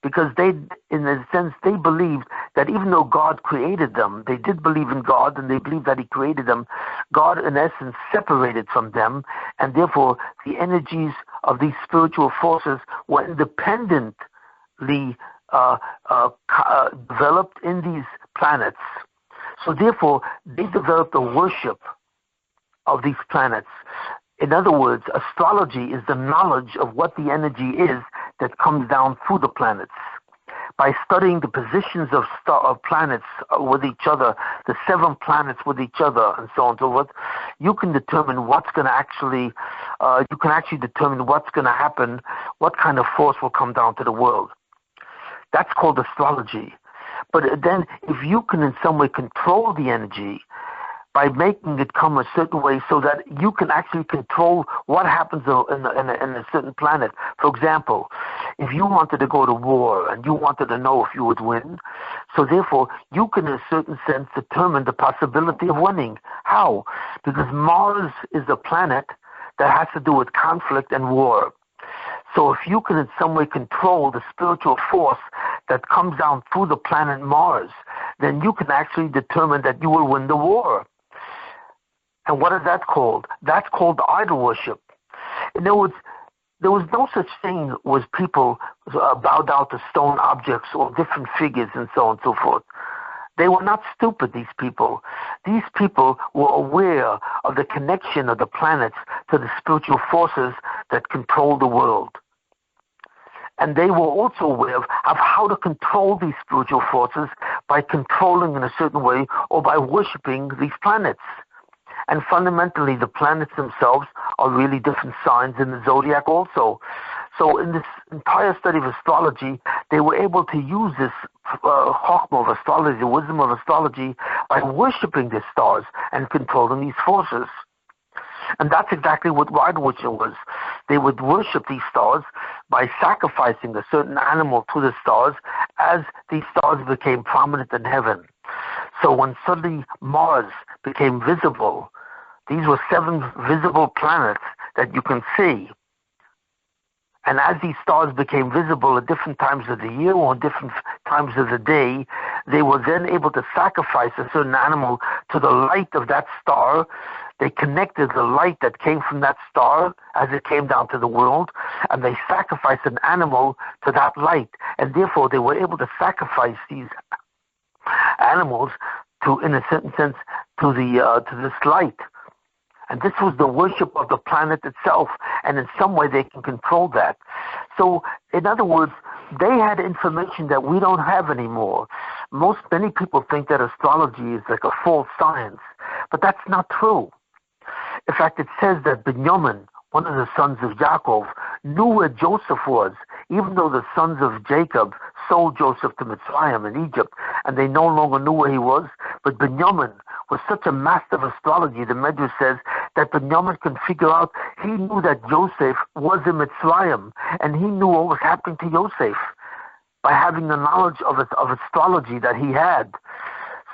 Because they, in a sense, they believed that even though God created them, they did believe in God and they believed that He created them, God, in essence, separated from them, and therefore the energies of these spiritual forces were independently developed in these planets. So therefore, they developed a worship of these planets. In other words, astrology is the knowledge of what the energy is that comes down through the planets. By studying the positions of planets with each other, the 7 planets with each other, and so on and so forth, you can determine what's going to actually determine what's going to happen, what kind of force will come down to the world. That's called astrology. But then, if you can in some way control the energy by making it come a certain way so that you can actually control what happens in a certain planet. For example, if you wanted to go to war and you wanted to know if you would win, so therefore you can in a certain sense determine the possibility of winning. How? Because Mars is a planet that has to do with conflict and war. So if you can in some way control the spiritual force that comes down through the planet Mars, then you can actually determine that you will win the war. And what is that called? That's called idol worship. In other words, there was no such thing as people bow down to stone objects or different figures and so on and so forth. They were not stupid, these people. These people were aware of the connection of the planets to the spiritual forces that control the world. And they were also aware of how to control these spiritual forces by controlling in a certain way or by worshiping these planets. And fundamentally, the planets themselves are really different signs in the zodiac also. So in this entire study of astrology, they were able to use this chokhmah of astrology, the wisdom of astrology, by worshiping the stars and controlling these forces. And that's exactly what idol worship was. They would worship these stars by sacrificing a certain animal to the stars as these stars became prominent in heaven. So when suddenly Mars became visible, these were 7 visible planets that you can see. And as these stars became visible at different times of the year or different times of the day, they were then able to sacrifice a certain animal to the light of that star. They connected the light that came from that star as it came down to the world, and they sacrificed an animal to that light. And therefore, they were able to sacrifice these animals to, in a certain sense, to this light. And this was the worship of the planet itself, and in some way they can control that. So, in other words, they had information that we don't have anymore. Many people think that astrology is like a false science, but that's not true. In fact, it says that Binyamin, one of the sons of Yaakov, knew where Joseph was, even though the sons of Jacob sold Joseph to Mitzrayim in Egypt, and they no longer knew where he was. But Binyamin was such a master of astrology, the Medrash says, that Binyamin can figure out, he knew that Joseph was in Mitzrayim, and he knew what was happening to Joseph by having the knowledge of astrology that he had.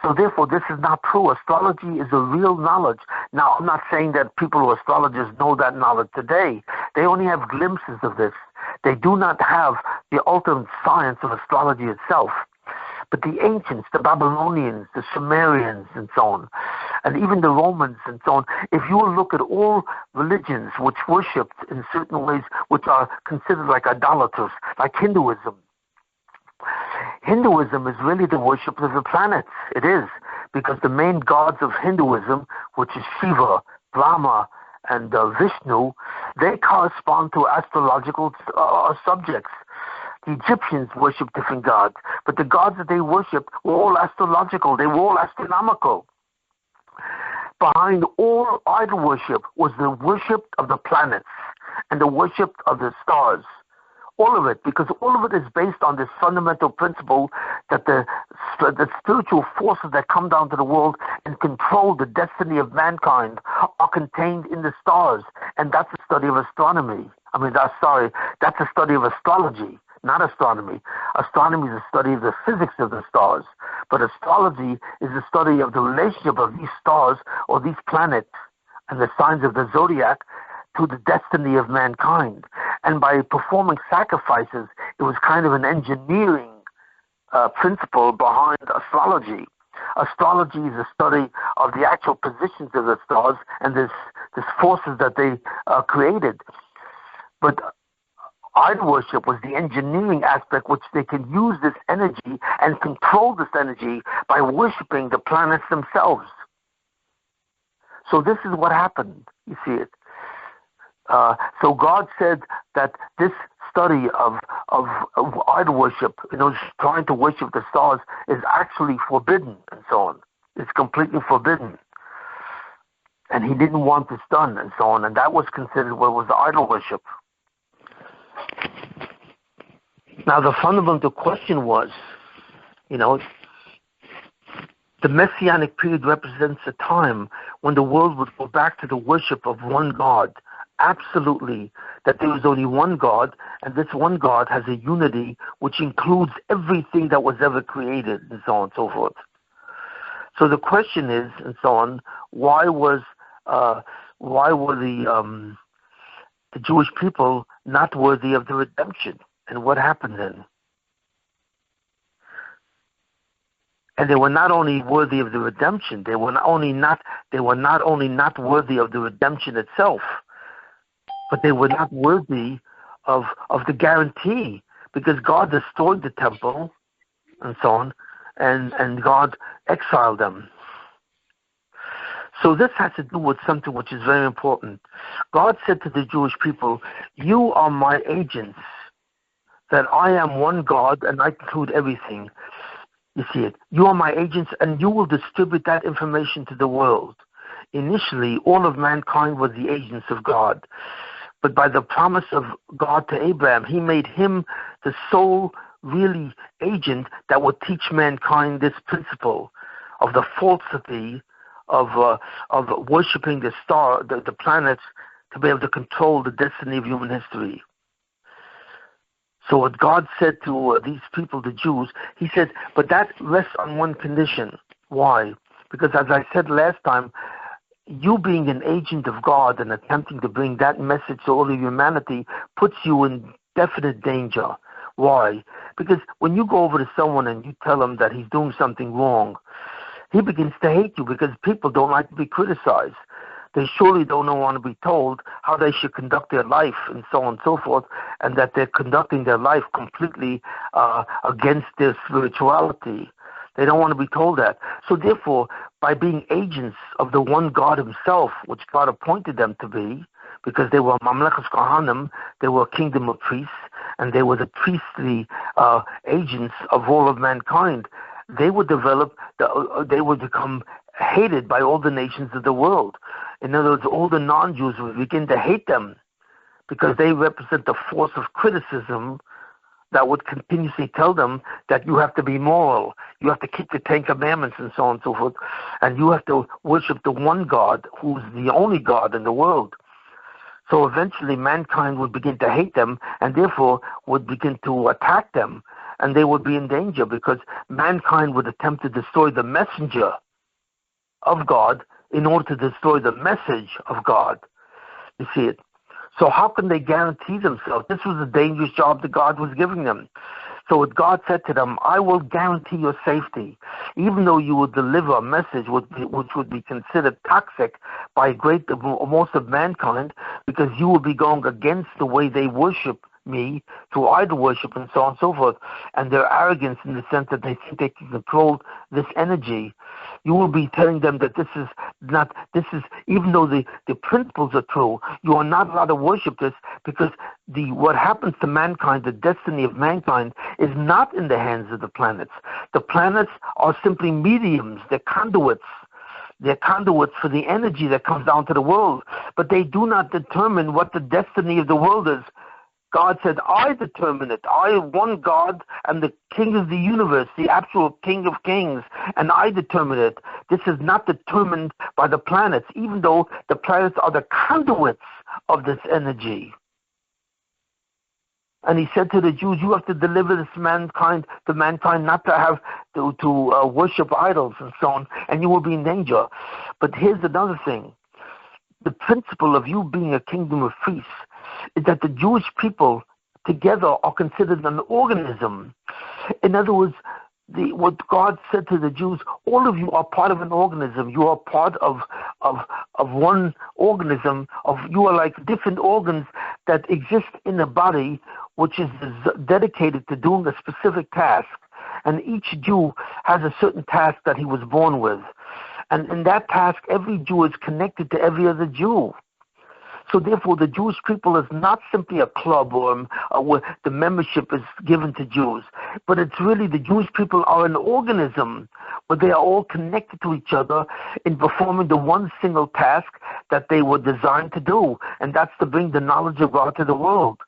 So therefore, this is not true. Astrology is a real knowledge. Now, I'm not saying that people who are astrologers know that knowledge today. They only have glimpses of this. They do not have the ultimate science of astrology itself. But the ancients, the Babylonians, the Sumerians, and so on, and even the Romans and so on, if you look at all religions which worshipped in certain ways which are considered like idolaters, like Hinduism, Hinduism is really the worship of the planets. It is, because the main gods of Hinduism, which is Shiva, Brahma, and Vishnu, they correspond to astrological subjects. The Egyptians worship different gods, but the gods that they worship were all astrological. They were all astronomical. behind all idol worship was the worship of the planets and the worship of the stars. All of it, because all of it is based on this fundamental principle that the spiritual forces that come down to the world and control the destiny of mankind are contained in the stars. And that's the study of astronomy. That's a study of astrology, not astronomy. Astronomy is a study of the physics of the stars. But astrology is the study of the relationship of these stars or these planets and the signs of the zodiac to the destiny of mankind. And by performing sacrifices, it was kind of an engineering principle behind astrology. Astrology is a study of the actual positions of the stars and this forces that they created. But idol worship was the engineering aspect which they can use this energy and control this energy by worshiping the planets themselves. So this is what happened. You see it. So God said that this study of idol worship, trying to worship the stars, is actually forbidden and so on. It's completely forbidden. And he didn't want this done and so on. And that was considered what was the idol worship. Now the fundamental question was, the Messianic period represents a time when the world would go back to the worship of one God. Absolutely, that there was only one God, and this one God has a unity which includes everything that was ever created, and so on and so forth. So the question is, and so on, why were the Jewish people not worthy of the redemption, and what happened then? And they were not only worthy of the redemption; they were not only not worthy of the redemption itself, but they were not worthy of the guarantee, because God destroyed the temple and so on, and God exiled them. So this has to do with something which is very important. God said to the Jewish people, you are my agents, that I am one God and I include everything. You see it. You are my agents and you will distribute that information to the world. Initially, all of mankind was the agents of God. But by the promise of God to Abraham, he made him the sole really agent that would teach mankind this principle of the falsity of worshiping the star, the planets, to be able to control the destiny of human history. So what God said to these people, the Jews, he said, but that rests on one condition. Why? Because as I said last time, you being an agent of God and attempting to bring that message to all of humanity puts you in definite danger. Why? Because when you go over to someone and you tell him that he's doing something wrong, he begins to hate you, because people don't like to be criticized. They surely don't want to be told how they should conduct their life and so on and so forth, and that they're conducting their life completely against their spirituality. They don't want to be told that. So therefore, by being agents of the one God himself, which God appointed them to be, because they were Mamlechas Kohanim, they were a kingdom of priests, and they were the priestly agents of all of mankind, they would become hated by all the nations of the world. In other words, all the non-Jews would begin to hate them, because they represent the force of criticism that would continuously tell them that you have to be moral, you have to keep the Ten Commandments and so on and so forth, and you have to worship the one God who's the only God in the world. So eventually mankind would begin to hate them, and therefore would begin to attack them, and they would be in danger, because mankind would attempt to destroy the messenger of God in order to destroy the message of God. You see it. So how can they guarantee themselves? This was a dangerous job that God was giving them. So what God said to them, I will guarantee your safety, even though you will deliver a message which would be considered toxic by most of mankind, because you will be going against the way they worship me through idol worship and so on and so forth, and their arrogance in the sense that they think they can control this energy. You will be telling them that even though the principles are true, you are not allowed to worship this, because what happens to mankind, the destiny of mankind, is not in the hands of the planets. The planets are simply mediums, they're conduits. They're conduits for the energy that comes down to the world, but they do not determine what the destiny of the world is. God said, I determine it. I am one God and the King of the universe, the absolute King of kings, and I determine it. This is not determined by the planets, even though the planets are the conduits of this energy. And he said to the Jews, you have to deliver this mankind not to have to worship idols and so on, and you will be in danger. But here's another thing. The principle of you being a kingdom of priests is that the Jewish people together are considered an organism. In other words, what God said to the Jews, all of you are part of an organism. You are part of one organism. You are like different organs that exist in a body which is dedicated to doing a specific task. And each Jew has a certain task that he was born with. And in that task, every Jew is connected to every other Jew. So therefore, the Jewish people is not simply a club where the membership is given to Jews, but it's really the Jewish people are an organism where they are all connected to each other in performing the one single task that they were designed to do, and that's to bring the knowledge of God to the world.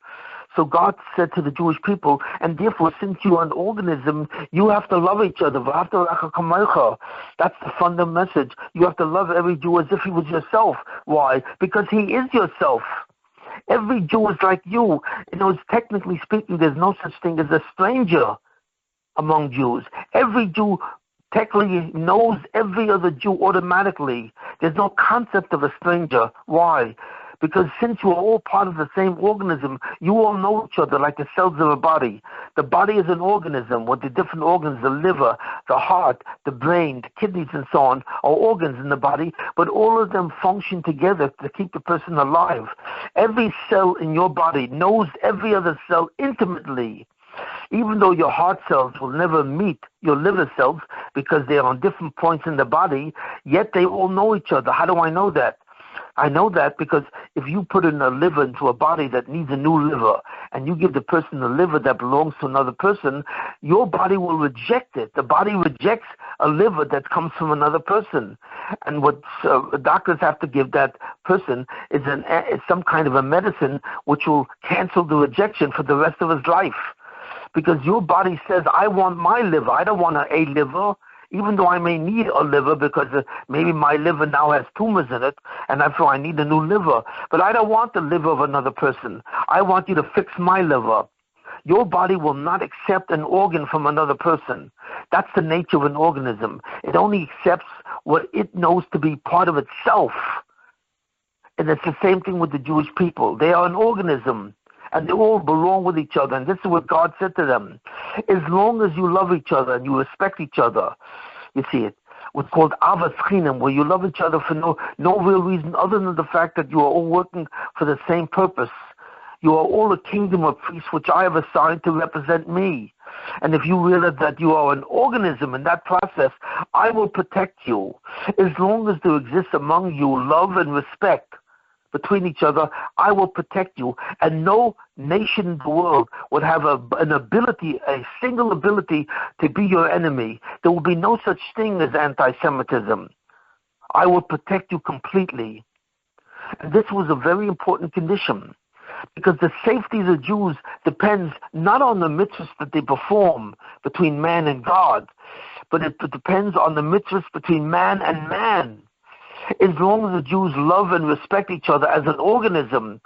So God said to the Jewish people, and therefore, since you are an organism, you have to love each other. That's the fundamental message. You have to love every Jew as if he was yourself. Why? Because he is yourself. Every Jew is like you. Technically speaking, there's no such thing as a stranger among Jews. Every Jew technically knows every other Jew automatically. There's no concept of a stranger. Why? Because since you are all part of the same organism, you all know each other like the cells of a body. The body is an organism with the different organs, the liver, the heart, the brain, the kidneys, and so on, are organs in the body, but all of them function together to keep the person alive. Every cell in your body knows every other cell intimately. Even though your heart cells will never meet your liver cells because they are on different points in the body, yet they all know each other. How do I know that? I know that because if you put in a liver into a body that needs a new liver and you give the person a liver that belongs to another person, your body will reject it. The body rejects a liver that comes from another person. And what doctors have to give that person is some kind of a medicine which will cancel the rejection for the rest of his life. Because your body says, I want my liver. I don't want a liver. Even though I may need a liver because maybe my liver now has tumors in it and therefore I need a new liver. But I don't want the liver of another person. I want you to fix my liver. Your body will not accept an organ from another person. That's the nature of an organism. It only accepts what it knows to be part of itself. And it's the same thing with the Jewish people. They are an organism. And they all belong with each other. And this is what God said to them. As long as you love each other and you respect each other, you see it. What's called Avas Chinam, where you love each other for no real reason other than the fact that you are all working for the same purpose. You are all a kingdom of priests which I have assigned to represent me. And if you realize that you are an organism in that process, I will protect you. As long as there exists among you love and respect between each other, I will protect you. And no nation in the world would have a single ability to be your enemy. There will be no such thing as anti-Semitism. I will protect you completely. And this was a very important condition, because the safety of the Jews depends not on the mitzvahs that they perform between man and God, but it depends on the mitzvahs between man and man. As long as the Jews love and respect each other as an organism,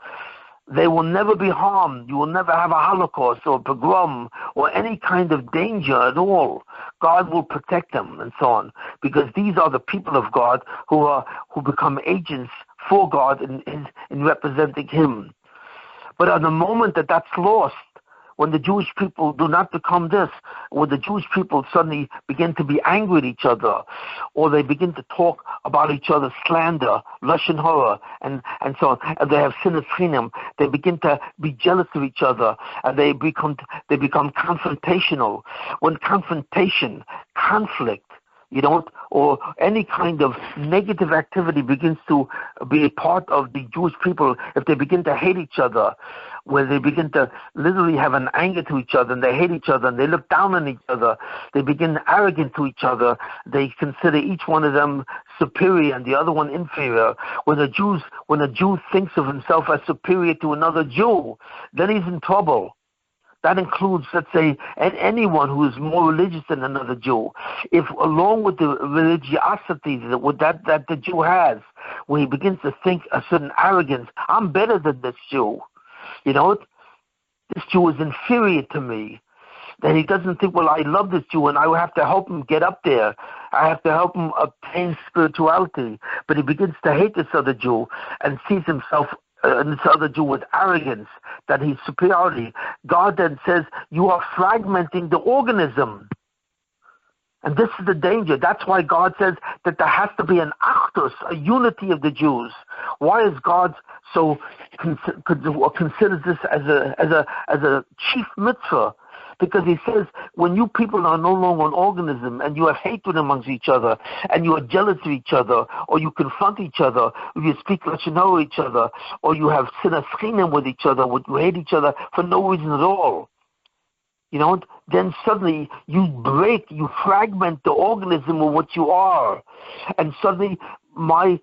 they will never be harmed. You will never have a Holocaust or a pogrom or any kind of danger at all. God will protect them and so on, because these are the people of God who become agents for God in representing Him. But at the moment that that's lost, when the Jewish people do not become this, when the Jewish people suddenly begin to be angry at each other, or they begin to talk about each other, slander, lashon hara, and so on, and they have sinas chinam, they begin to be jealous of each other, and they become confrontational. When conflict or any kind of negative activity begins to be a part of the Jewish people, if they begin to hate each other, where they begin to literally have an anger to each other, and they hate each other, and they look down on each other, they begin arrogant to each other, they consider each one of them superior and the other one inferior. When a Jew thinks of himself as superior to another Jew, then he's in trouble. That includes, let's say, anyone who is more religious than another Jew. If along with the religiosity that the Jew has, when he begins to think a certain arrogance, I'm better than this Jew, this Jew is inferior to me, then he doesn't think, well, I love this Jew and I have to help him get up there. I have to help him obtain spirituality. But he begins to hate this other Jew and sees himself and this other Jew with arrogance, that he's superiority. God then says, you are fragmenting the organism. And this is the danger. That's why God says that there has to be an achdus, a unity of the Jews. Why is God so considers this as a chief mitzvah? Because he says, when you people are no longer an organism and you have hatred amongst each other and you are jealous of each other, or you confront each other, or you speak lashon each other, or you have sinas chinim with each other, you hate each other for no reason at all, then suddenly you fragment the organism of what you are. And suddenly my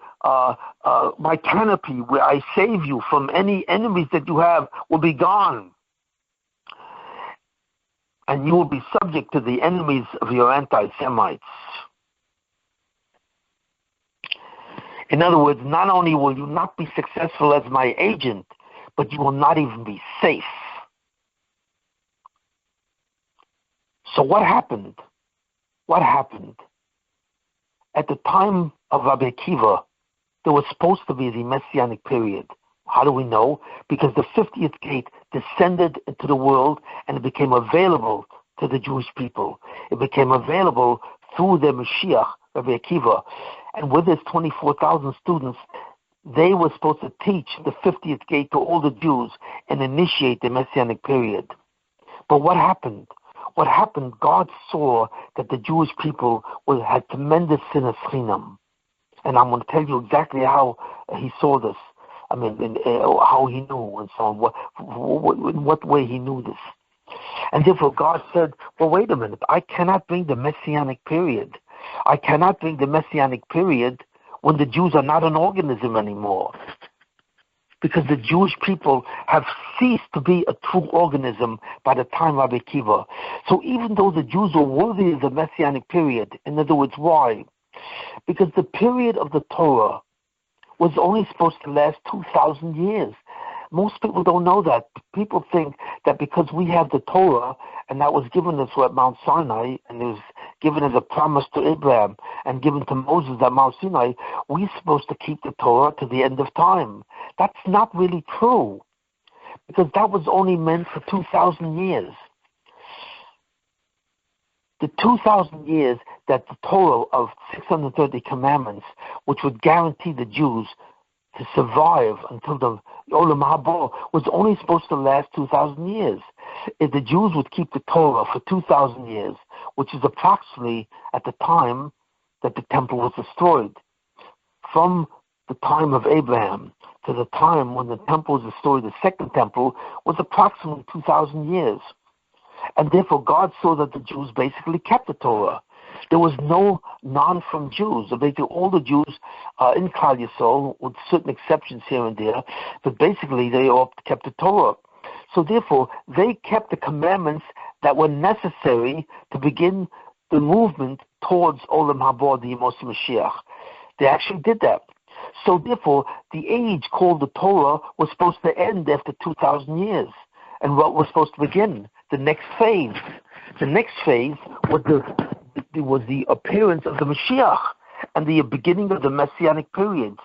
canopy where I save you from any enemies that you have will be gone. And you will be subject to the enemies of your anti-Semites. In other words, not only will you not be successful as my agent, but you will not even be safe. So what happened? What happened? At the time of Rabbi Akiva, there was supposed to be the Messianic period. How do we know? Because the 50th gate descended into the world and it became available to the Jewish people. It became available through the Mashiach, Rabbi Akiva. And with his 24,000 students, they were supposed to teach the 50th gate to all the Jews and initiate the Messianic period. But what happened? What happened? God saw that the Jewish people had tremendous sinas chinam. And I'm going to tell you exactly how he saw this. How he knew and so on, in what way he knew this. And therefore God said, well, wait a minute, I cannot bring the Messianic period. I cannot bring the Messianic period when the Jews are not an organism anymore. Because the Jewish people have ceased to be a true organism by the time of Rabbi Akiva. So even though the Jews are worthy of the Messianic period, in other words, why? Because the period of the Torah was only supposed to last 2,000 years. Most people don't know that. People think that because we have the Torah, and that was given us at Mount Sinai, and it was given as a promise to Abraham, and given to Moses at Mount Sinai, we're supposed to keep the Torah to the end of time. That's not really true, because that was only meant for 2,000 years. The 2,000 years that the Torah of 630 commandments, which would guarantee the Jews to survive until the Olam Haba, was only supposed to last 2,000 years. If the Jews would keep the Torah for 2,000 years, which is approximately at the time that the temple was destroyed, from the time of Abraham to the time when the temple was destroyed, the second temple, was approximately 2,000 years. And therefore God saw that the Jews basically kept the Torah. There was no non-from Jews. Basically all the Jews in Klal Yisroel, with certain exceptions here and there, but basically they all kept the Torah. So therefore they kept the commandments that were necessary to begin the movement towards Olam Haba, the Yemos Mashiach. They actually did that. So therefore the age called the Torah was supposed to end after 2,000 years. And what was supposed to begin? The next phase. The next phase was the appearance of the Mashiach and the beginning of the Messianic period,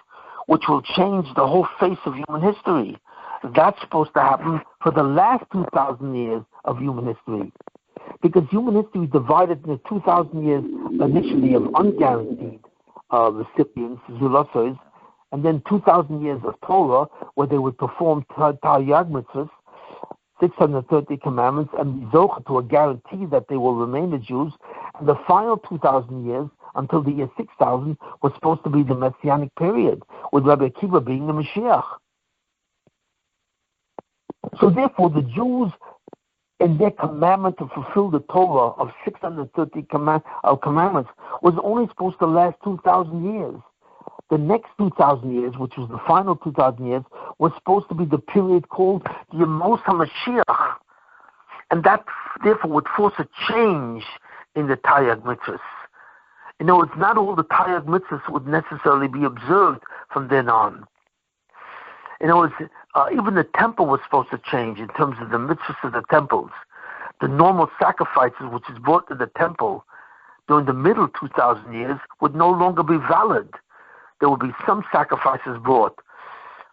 which will change the whole face of human history. That's supposed to happen for the last 2,000 years of human history. Because human history is divided into 2,000 years initially of unguaranteed recipients, Zulosers, and then 2,000 years of Torah, where they would perform Taryag mitzvahs, 630 commandments, and Zohar to a guarantee that they will remain the Jews, The final 2,000 years, until the year 6,000, was supposed to be the Messianic period, with Rabbi Akiva being the Mashiach. So therefore, the Jews, in their commandment to fulfill the Torah of 630 commandments, was only supposed to last 2,000 years. The next 2,000 years, which was the final 2,000 years, was supposed to be the period called the Yemos Hamashiach. And that, therefore, would force a change in the Taryag mitzvahs. You know, it's not all the Taryag mitzvahs would necessarily be observed from then on. You know, even the temple was supposed to change in terms of the mitzvahs of the temples. The normal sacrifices which is brought to the temple during the middle 2,000 years would no longer be valid. There would be some sacrifices brought,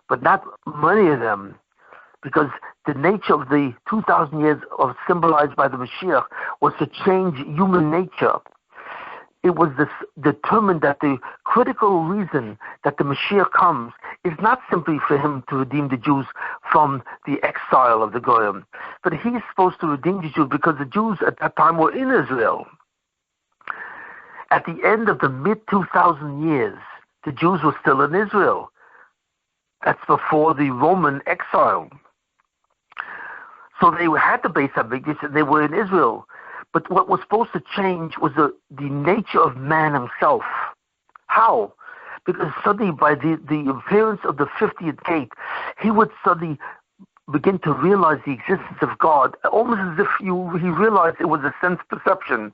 but not many of them, because the nature of the 2,000 years of symbolized by the Mashiach was to change human nature. It was determined that the critical reason that the Mashiach comes is not simply for him to redeem the Jews from the exile of the Goyim, but he's supposed to redeem the Jews because the Jews at that time were in Israel. At the end of the mid-2,000 years, the Jews were still in Israel. That's before the Roman exile. So they had the Beis HaMikdash and they were in Israel. But what was supposed to change was the nature of man himself. How? Because suddenly by the appearance of the 50th gate, he would suddenly begin to realize the existence of God, almost as if he realized it was a sense perception.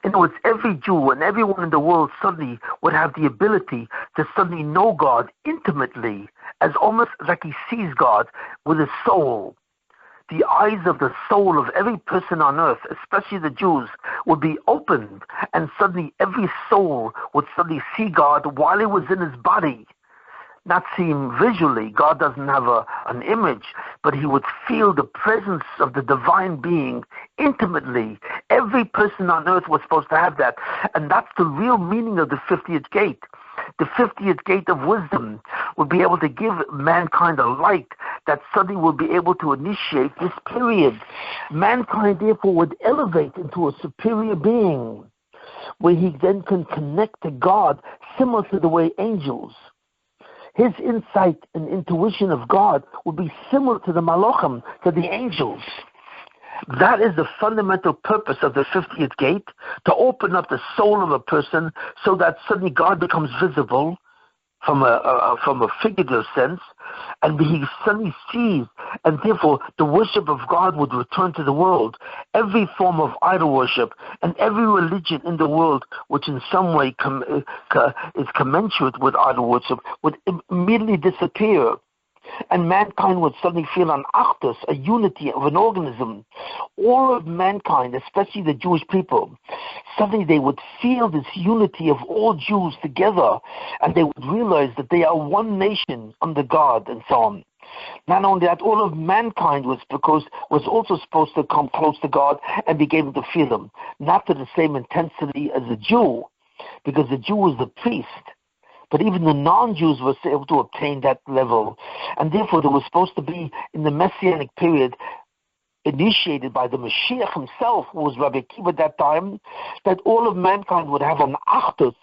In other words, every Jew and everyone in the world suddenly would have the ability to suddenly know God intimately, as almost like he sees God with his soul. The eyes of the soul of every person on earth, especially the Jews, would be opened, and suddenly every soul would suddenly see God while he was in his body. Not see him visually. God doesn't have an image, but he would feel the presence of the divine being intimately. Every person on earth was supposed to have that, and that's the real meaning of the 50th gate. The 50th gate of wisdom would be able to give mankind a light that suddenly will be able to initiate this period. Mankind, therefore, would elevate into a superior being, where he then can connect to God, similar to the way angels. His insight and intuition of God would be similar to the Malachim, to the angels. That is the fundamental purpose of the 50th gate, to open up the soul of a person so that suddenly God becomes visible from a figurative sense, and he suddenly sees, and therefore the worship of God would return to the world. Every form of idol worship and every religion in the world which in some way is commensurate with idol worship would immediately disappear. And mankind would suddenly feel an achdus, a unity of an organism. All of mankind, especially the Jewish people, suddenly they would feel this unity of all Jews together, and they would realize that they are one nation under God, and so on. Not only that, all of mankind was also supposed to come close to God and be able to feel him, not to the same intensity as a Jew, because the Jew was the priest. But even the non-Jews were able to obtain that level. And therefore, there was supposed to be, in the Messianic period, initiated by the Mashiach himself, who was Rabbi Akiva at that time, that all of mankind would have an achdus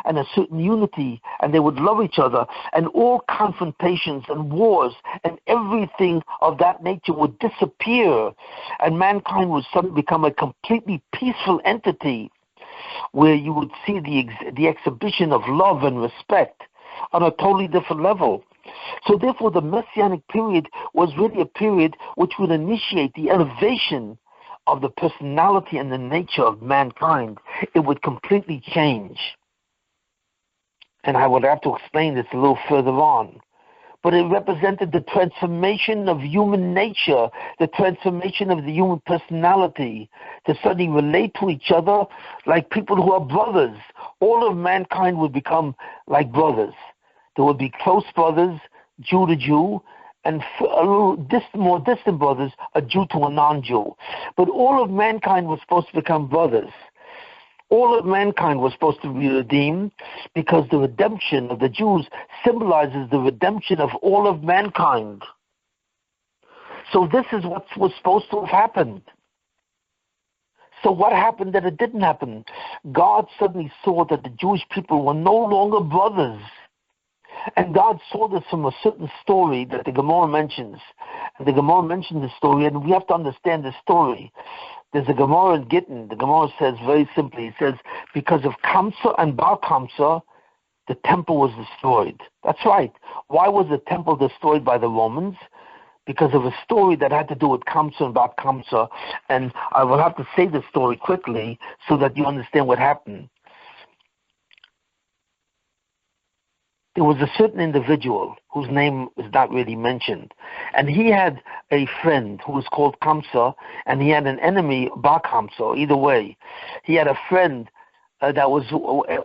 and a certain unity, and they would love each other, and all confrontations and wars and everything of that nature would disappear, and mankind would suddenly become a completely peaceful entity, where you would see the exhibition of love and respect on a totally different level. So therefore, the Messianic period was really a period which would initiate the elevation of the personality and the nature of mankind. It would completely change. And I would have to explain this a little further on. But it represented the transformation of human nature, the transformation of the human personality, to suddenly relate to each other like people who are brothers. All of mankind would become like brothers. There would be close brothers, Jew to Jew, and a little more distant brothers, a Jew to a non-Jew. But all of mankind was supposed to become brothers. All of mankind was supposed to be redeemed, because the redemption of the Jews symbolizes the redemption of all of mankind. So this is what was supposed to have happened. So what happened that it didn't happen? God suddenly saw that the Jewish people were no longer brothers. And God saw this from a certain story that the Gemara mentions. And the Gemara mentioned the story, and we have to understand the story. There's a Gemara in Gittin. The Gemara says very simply, it says, because of Kamsa and Bar Kamsa, the temple was destroyed. That's right. Why was the temple destroyed by the Romans? Because of a story that had to do with Kamsa and Bar Kamsa. And I will have to say the story quickly so that you understand what happened. There was a certain individual whose name is not really mentioned, and he had a friend who was called Kamsa, and he had an enemy, Bar Kamsa. Either way, he had a friend that was,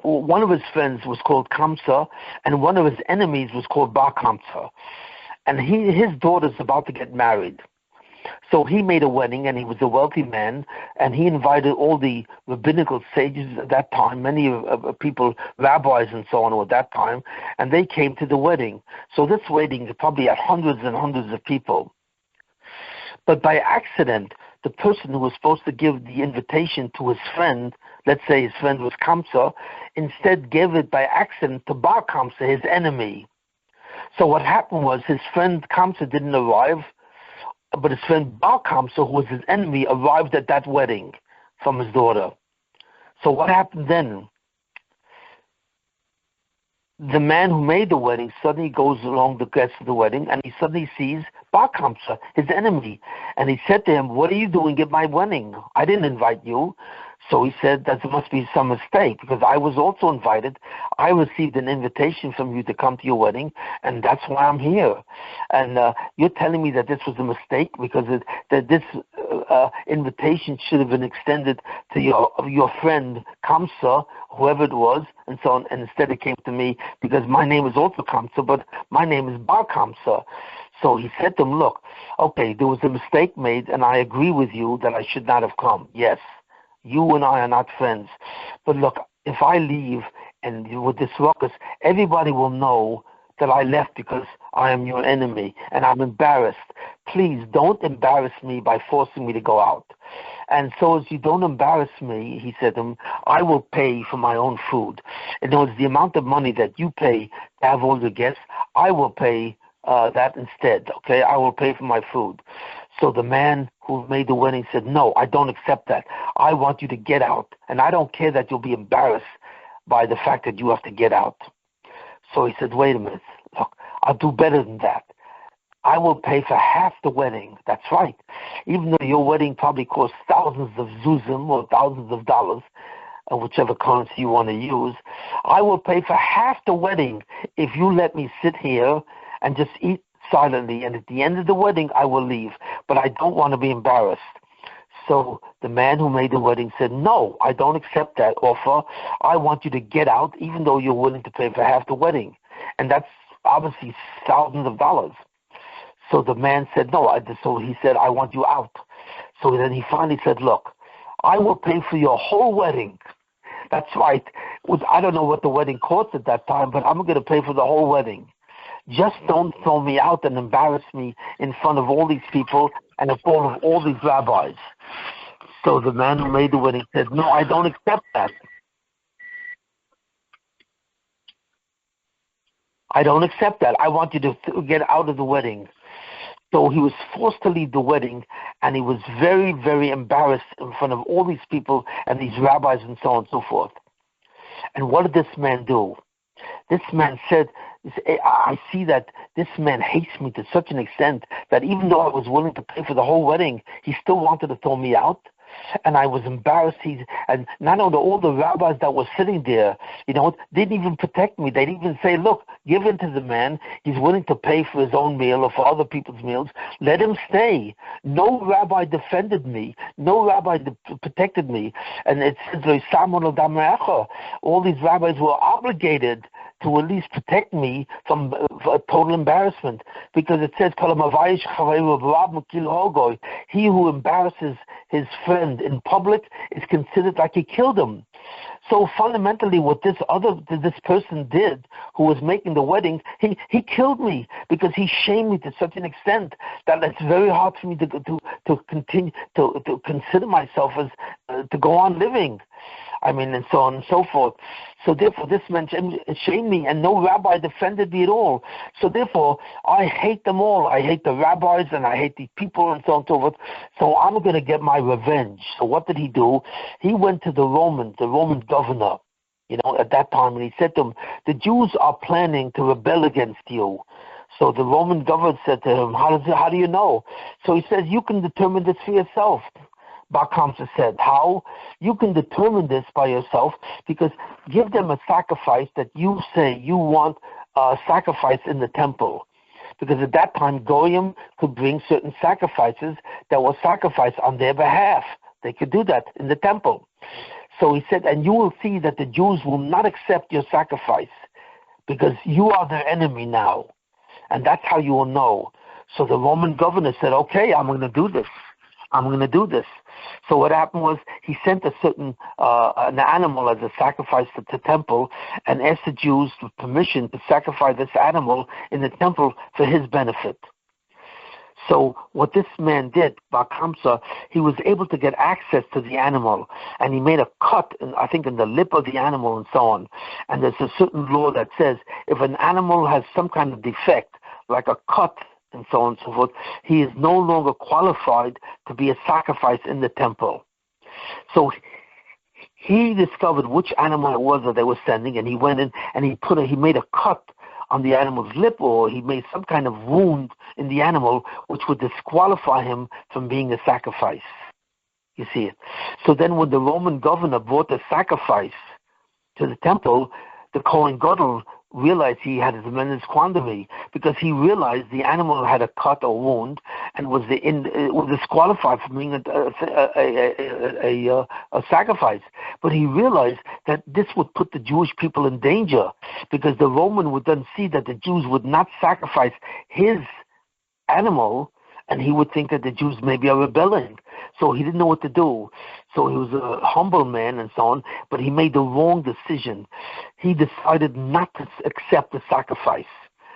one of his friends was called Kamsa, and one of his enemies was called Bar Kamsa. And his daughter's about to get married. So he made a wedding, and he was a wealthy man, and he invited all the rabbinical sages at that time, many people, rabbis and so on at that time, and they came to the wedding. So this wedding probably had hundreds and hundreds of people. But by accident, the person who was supposed to give the invitation to his friend, let's say his friend was Kamsa, instead gave it by accident to Bar Kamsa, his enemy. So what happened was his friend Kamsa didn't arrive, but his friend Bar Kamsa, who was his enemy, arrived at that wedding from his daughter. So what happened then? The man who made the wedding suddenly goes along the guests of the wedding, and he suddenly sees Bar Kamsa, his enemy. And he said to him, "What are you doing at my wedding? I didn't invite you." So he said that there must be some mistake, because I was also invited. I received an invitation from you to come to your wedding, and that's why I'm here. And you're telling me that this was a mistake, because that this invitation should have been extended to your friend Kamsa, whoever it was, and so on. And instead it came to me, because my name is also Kamsa, but my name is Bar Kamsa. So he said to him, "Look, okay, there was a mistake made, and I agree with you that I should not have come. Yes. You and I are not friends. But look, if I leave and with this ruckus, everybody will know that I left because I am your enemy and I'm embarrassed. Please don't embarrass me by forcing me to go out. And so as you don't embarrass me," he said to him, "I will pay for my own food. In other words, the amount of money that you pay to have all the guests, I will pay that instead, okay? I will pay for my food." So the man who made the wedding said, "No, I don't accept that. I want you to get out, and I don't care that you'll be embarrassed by the fact that you have to get out." So he said, "Wait a minute. Look, I'll do better than that. I will pay for half the wedding." That's right. Even though your wedding probably costs thousands of zuzim or thousands of dollars, whichever currency you want to use, I will pay for half the wedding if you let me sit here and just eat silently, and at the end of the wedding I will leave, but I don't want to be embarrassed. So the man who made the wedding said, "No, I don't accept that offer. I want you to get out, even though you're willing to pay for half the wedding." And that's obviously thousands of dollars. So the man said, "No." So he said, "I want you out." So then he finally said, "Look, I will pay for your whole wedding." That's right. I don't know what the wedding cost at that time, but I'm going to pay for the whole wedding. Just don't throw me out and embarrass me in front of all these people and in front of all these rabbis. So the man who made the wedding said, "No, I don't accept that. I don't accept that. I want you to get out of the wedding." So he was forced to leave the wedding, and he was very, very embarrassed in front of all these people and these rabbis and so on and so forth. And what did this man do? This man said, "I see that this man hates me to such an extent that even though I was willing to pay for the whole wedding, he still wanted to throw me out." And I was embarrassed. And not only all the rabbis that were sitting there, didn't even protect me. They didn't even say, "Look, give in to the man. He's willing to pay for his own meal or for other people's meals. Let him stay." No rabbi defended me. No rabbi protected me. And it says, all these rabbis were obligated to at least protect me from total embarrassment, because it says, "He who embarrasses his friend in public is considered like he killed him." So fundamentally, what this person did, who was making the wedding, he killed me because he shamed me to such an extent that it's very hard for me to continue to consider myself as to go on living. I mean, and so on and so forth. So therefore, this man shamed me, and no rabbi defended me at all. So therefore, I hate them all. I hate the rabbis, and I hate the people, and so on and so forth. So I'm going to get my revenge. So what did he do? He went to the Roman governor, at that time, and he said to him, the Jews are planning to rebel against you. So the Roman governor said to him, how do you know? So he says, you can determine this for yourself. Bar Kamsa said, how? You can determine this by yourself, because give them a sacrifice that you say you want a sacrifice in the temple. Because at that time, Goyim could bring certain sacrifices that were sacrificed on their behalf. They could do that in the temple. So he said, and you will see that the Jews will not accept your sacrifice, because you are their enemy now. And that's how you will know. So the Roman governor said, okay, I'm going to do this. So what happened was he sent a certain an animal as a sacrifice to the temple, and asked the Jews for permission to sacrifice this animal in the temple for his benefit. So what this man did, Bar Kamsa, he was able to get access to the animal, and he made a cut, I think, in the lip of the animal and so on. And there's a certain law that says if an animal has some kind of defect, like a cut, and so on and so forth, he is no longer qualified to be a sacrifice in the temple. So he discovered which animal it was that they were sending, and he went in and he made a cut on the animal's lip, or he made some kind of wound in the animal which would disqualify him from being a sacrifice. You see it. So then when the Roman governor brought the sacrifice to the temple, the Kohen Gadol realized he had a tremendous quandary, because he realized the animal had a cut or wound and was disqualified from being a sacrifice. But he realized that this would put the Jewish people in danger, because the Roman would then see that the Jews would not sacrifice his animal, and he would think that the Jews maybe are rebelling. So he didn't know what to do. So he was a humble man and so on, but he made the wrong decision. He decided not to accept the sacrifice.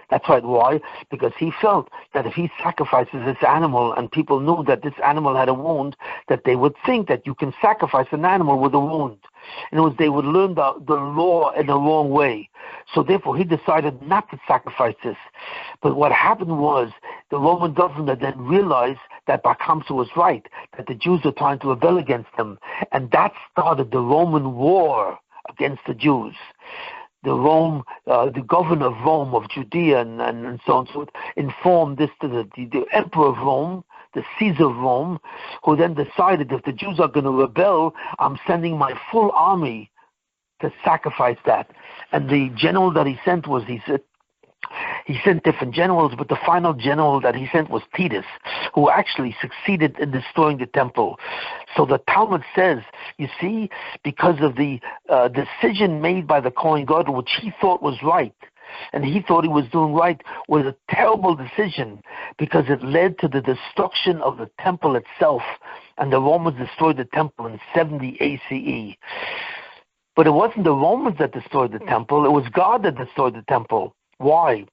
That's right. Why? Because he felt that if he sacrifices this animal and people knew that this animal had a wound, that they would think that you can sacrifice an animal with a wound. In other words, they would learn the law in the wrong way. So therefore, he decided not to sacrifice this. But what happened was the Roman governor then realized that Bar Kamsa was right, that the Jews were trying to rebel against him. And that started the Roman war against the Jews. The governor of Rome, of Judea, and so on and so forth, informed this to the emperor of Rome, the Caesar of Rome, who then decided if the Jews are going to rebel, I'm sending my full army to sacrifice that. And the general that he sent was, he sent different generals, but the final general that he sent was Titus, who actually succeeded in destroying the temple. So the Talmud says, you see, because of the decision made by the Kohen Gadol, which he thought was right, and he thought he was doing right, was a terrible decision, because it led to the destruction of the temple itself, and the Romans destroyed the temple in 70 ACE. But it wasn't the Romans that destroyed the temple, it was God that destroyed the temple. Why?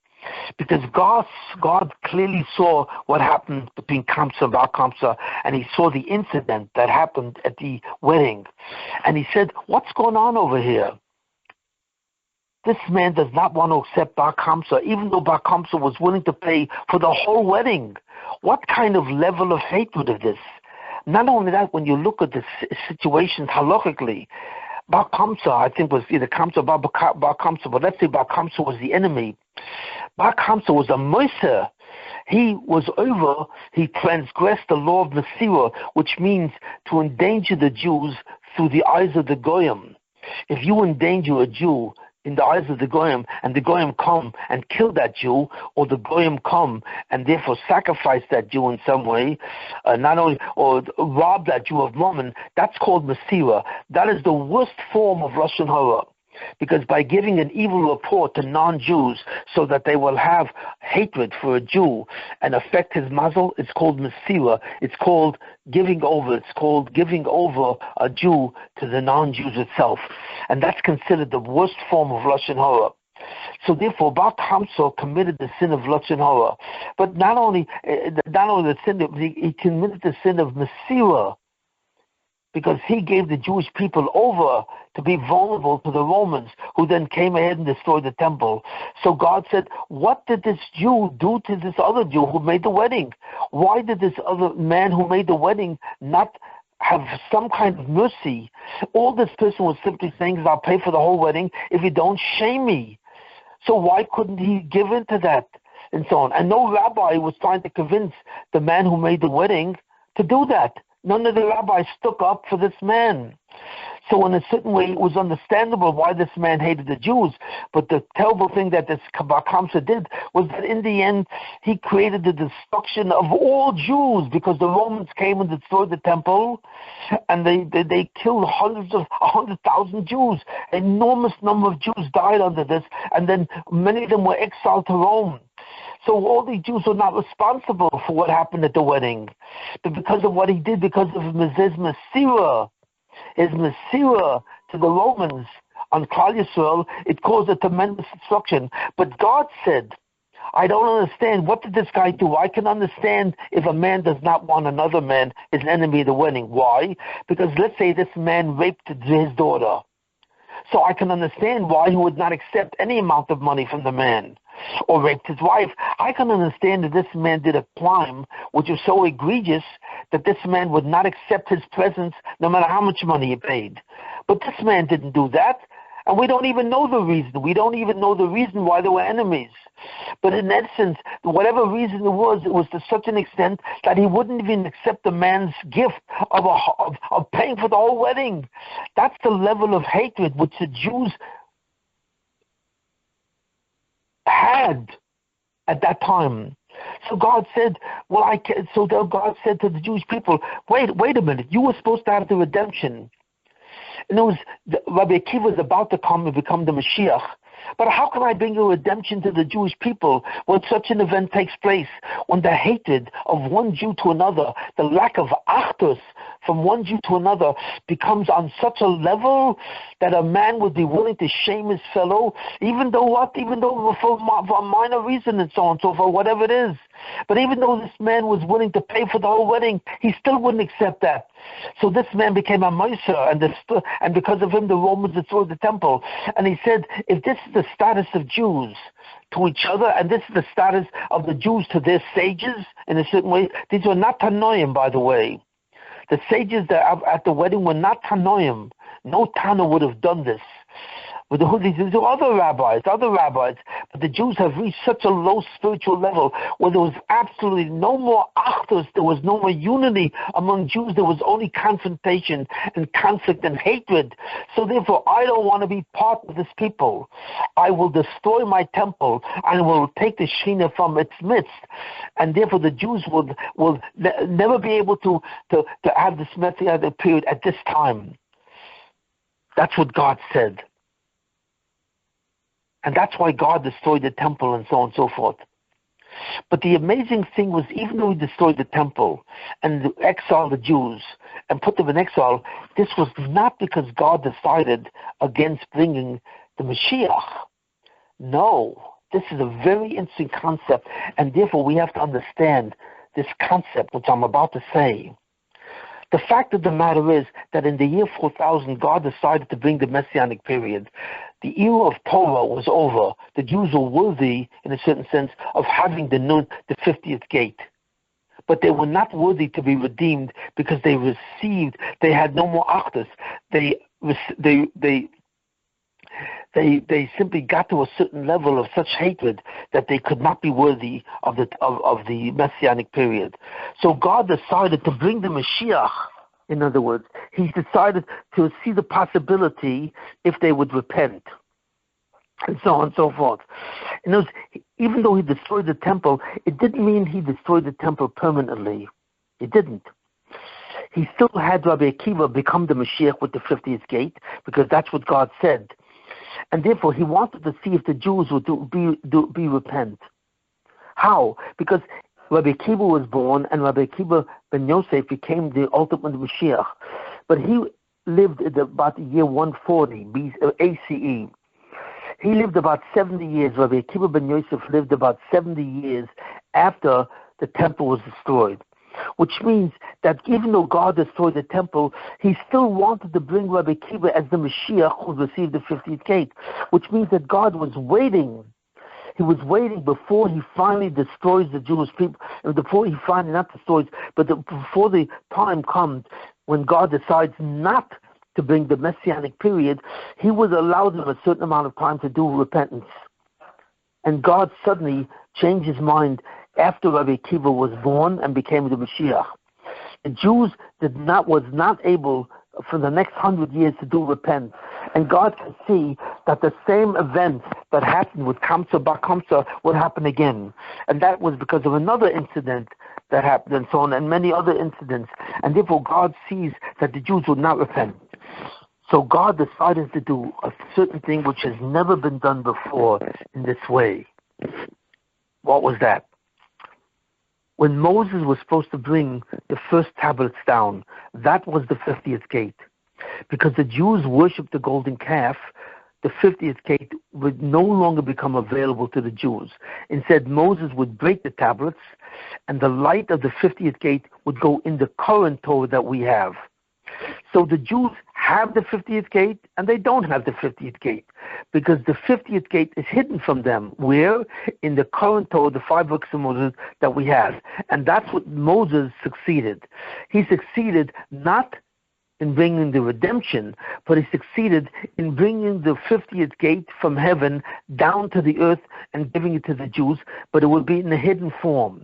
Because God clearly saw what happened between Kamsa and Bar Kamsa, and he saw the incident that happened at the wedding. And he said, what's going on over here? This man does not want to accept Bar Kamsa, even though Bar Kamsa was willing to pay for the whole wedding. What kind of level of hatred is this? Not only that, when you look at the situations halakhically, Bar Kamsa, I think, was either Kamsa or Bar Kamsa, but let's say Bar Kamsa was the enemy. Bar Kamsa was a Moser. He transgressed the law of Mesirah, which means to endanger the Jews through the eyes of the Goyim. If you endanger a Jew in the eyes of the Goyim, and the Goyim come and kill that Jew, or the Goyim come and therefore sacrifice that Jew in some way, or rob that Jew of mammon, that's called Mesirah. That is the worst form of Lashon Hara. Because by giving an evil report to non-Jews so that they will have hatred for a Jew and affect his mazel, it's called Mesira. It's called giving over. It's called giving over a Jew to the non-Jews itself. And that's considered the worst form of Lashon Hara. So therefore, Bar Kamsa committed the sin of Lashon Hara. But not only the sin, he committed the sin of Mesira, because he gave the Jewish people over to be vulnerable to the Romans, who then came ahead and destroyed the temple. So God said, what did this Jew do to this other Jew who made the wedding? Why did this other man who made the wedding not have some kind of mercy? All this person was simply saying is, I'll pay for the whole wedding. If you don't, shame me. So why couldn't he give in to that? And so on. And no rabbi was trying to convince the man who made the wedding to do that. None of the rabbis stuck up for this man. So in a certain way, it was understandable why this man hated the Jews. But the terrible thing that this Bar Kamsa did was that in the end, he created the destruction of all Jews, because the Romans came and destroyed the temple, and they killed 100,000 Jews. An enormous number of Jews died under this, and then many of them were exiled to Rome. So all the Jews were not responsible for what happened at the wedding. But because of what he did, because of his Mesira to the Romans on Klal Yisroel, it caused a tremendous destruction. But God said, I don't understand. What did this guy do? I can understand if a man does not want another man, his enemy, at the wedding. Why? Because let's say this man raped his daughter. So I can understand why he would not accept any amount of money from the man, or raped his wife. I can understand that this man did a crime which was so egregious that this man would not accept his presence no matter how much money he paid. But this man didn't do that, and we don't even know the reason. We don't even know the reason why they were enemies. But in essence, whatever reason it was to such an extent that he wouldn't even accept the man's gift of paying for the whole wedding. That's the level of hatred which the Jews had at that time. So God said, God said to the Jewish people, wait a minute, you were supposed to have the redemption. And Rabbi Akiva is about to come and become the Mashiach. But how can I bring a redemption to the Jewish people when such an event takes place? When the hatred of one Jew to another, the lack of achdus from one Jew to another becomes on such a level that a man would be willing to shame his fellow, even though for a minor reason and so on, so for whatever it is. But even though this man was willing to pay for the whole wedding, he still wouldn't accept that. So this man became a Meiser, and because of him, the Romans destroyed the temple. And he said, if this is the status of Jews to each other, and this is the status of the Jews to their sages, in a certain way, these were not Tanoim, by the way. The sages that at the wedding were not Tanoim. No Tana would have done this. But these are other rabbis, but the Jews have reached such a low spiritual level where there was absolutely no more achdus, there was no more unity among Jews, there was only confrontation and conflict and hatred. So therefore, I don't want to be part of this people. I will destroy my temple and will take the Shekhinah from its midst. And therefore, the Jews will never be able to have this Messianic period at this time. That's what God said. And that's why God destroyed the temple and so on and so forth. But the amazing thing was, even though he destroyed the temple and exiled the Jews and put them in exile, this was not because God decided against bringing the Mashiach. No, this is a very interesting concept, and therefore we have to understand this concept, which I'm about to say. The fact of the matter is that in the year 4000, God decided to bring the Messianic period. The era of Torah was over. The Jews were worthy, in a certain sense, of having the 50th gate. But they were not worthy to be redeemed because they had no more achdus. They simply got to a certain level of such hatred that they could not be worthy of the Messianic period. So God decided to bring the Mashiach. In other words, he decided to see the possibility if they would repent, and so on and so forth. And even though he destroyed the temple, it didn't mean he destroyed the temple permanently. It didn't. He still had Rabbi Akiva become the Mashiach with the 50th gate, because that's what God said. And therefore, he wanted to see if the Jews would be repent. How? Because Rabbi Akiva was born, and Rabbi Akiva ben Yosef became the ultimate Mashiach. But he lived at about the year 140 ACE. He lived about 70 years. Rabbi Akiva ben Yosef lived about 70 years after the temple was destroyed. Which means that even though God destroyed the temple, he still wanted to bring Rabbi Akiva as the Mashiach who received the 50th gate. Which means that God was waiting. He was waiting before he finally destroys the Jewish people, before he finally, not destroys, but before the time comes when God decides not to bring the Messianic period, he would allow them a certain amount of time to do repentance. And God suddenly changed his mind after Rabbi Akiva was born and became the Mashiach. The Jews was not able for the next 100 years to do repent. And God can see that the same event that happened with Kamsa and Bar Kamsa would happen again. And that was because of another incident that happened and so on, and many other incidents. And therefore God sees that the Jews would not repent. So God decided to do a certain thing which has never been done before in this way. What was that? When Moses was supposed to bring the first tablets down, that was the 50th gate. Because the Jews worshipped the golden calf, the 50th gate would no longer become available to the Jews. Instead, Moses would break the tablets, and the light of the 50th gate would go in the current Torah that we have. So the Jews have the 50th gate, and they don't have the 50th gate, because the 50th gate is hidden from them. Where? In the current Torah, the 5 books of Moses that we have. And that's what Moses succeeded. He succeeded not in bringing the redemption, but he succeeded in bringing the 50th gate from heaven down to the earth and giving it to the Jews, but it would be in a hidden form.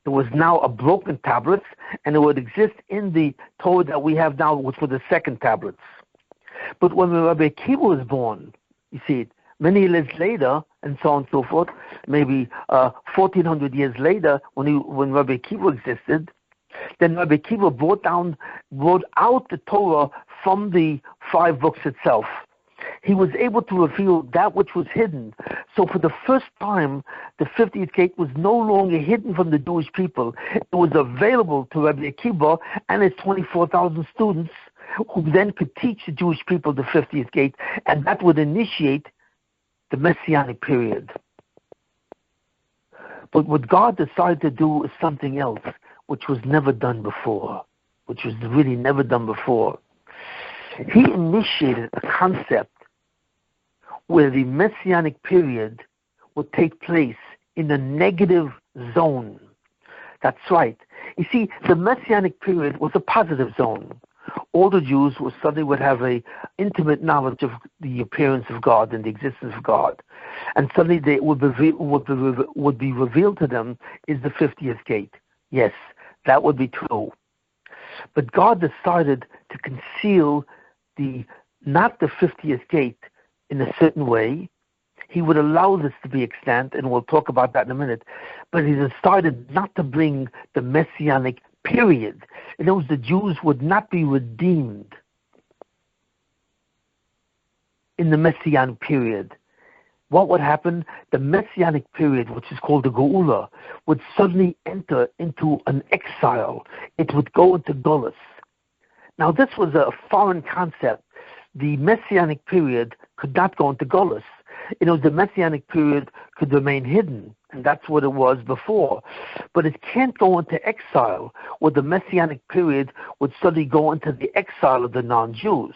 It was now a broken tablet, and it would exist in the Torah that we have now, which were the second tablets. But when Rabbi Akiva was born, you see it, many years later, and so on and so forth, maybe 1,400 years later, when Rabbi Akiva existed, then Rabbi Akiva brought out the Torah from the 5 books itself. He was able to reveal that which was hidden. So for the first time, the 50th gate was no longer hidden from the Jewish people. It was available to Rabbi Akiva and his 24,000 students, who then could teach the Jewish people the 50th gate, and that would initiate the Messianic period. But what God decided to do is something else, which was never done before, which was really never done before. He initiated a concept where the Messianic period would take place in a negative zone. That's right. You see, the Messianic period was a positive zone. All the Jews suddenly would have an intimate knowledge of the appearance of God and the existence of God. And suddenly would be revealed to them is the 50th gate. Yes, that would be true. But God decided to conceal not the 50th gate in a certain way. He would allow this to be extant, and we'll talk about that in a minute. But he decided not to bring the Messianic period. In other words, the Jews would not be redeemed in the Messianic period. What would happen? The Messianic period, which is called the Geula, would suddenly enter into an exile. It would go into Gullus. Now, this was a foreign concept. The Messianic period could not go into Gullus. The Messianic period could remain hidden, and that's what it was before. But it can't go into exile, where the Messianic period would suddenly go into the exile of the non-Jews.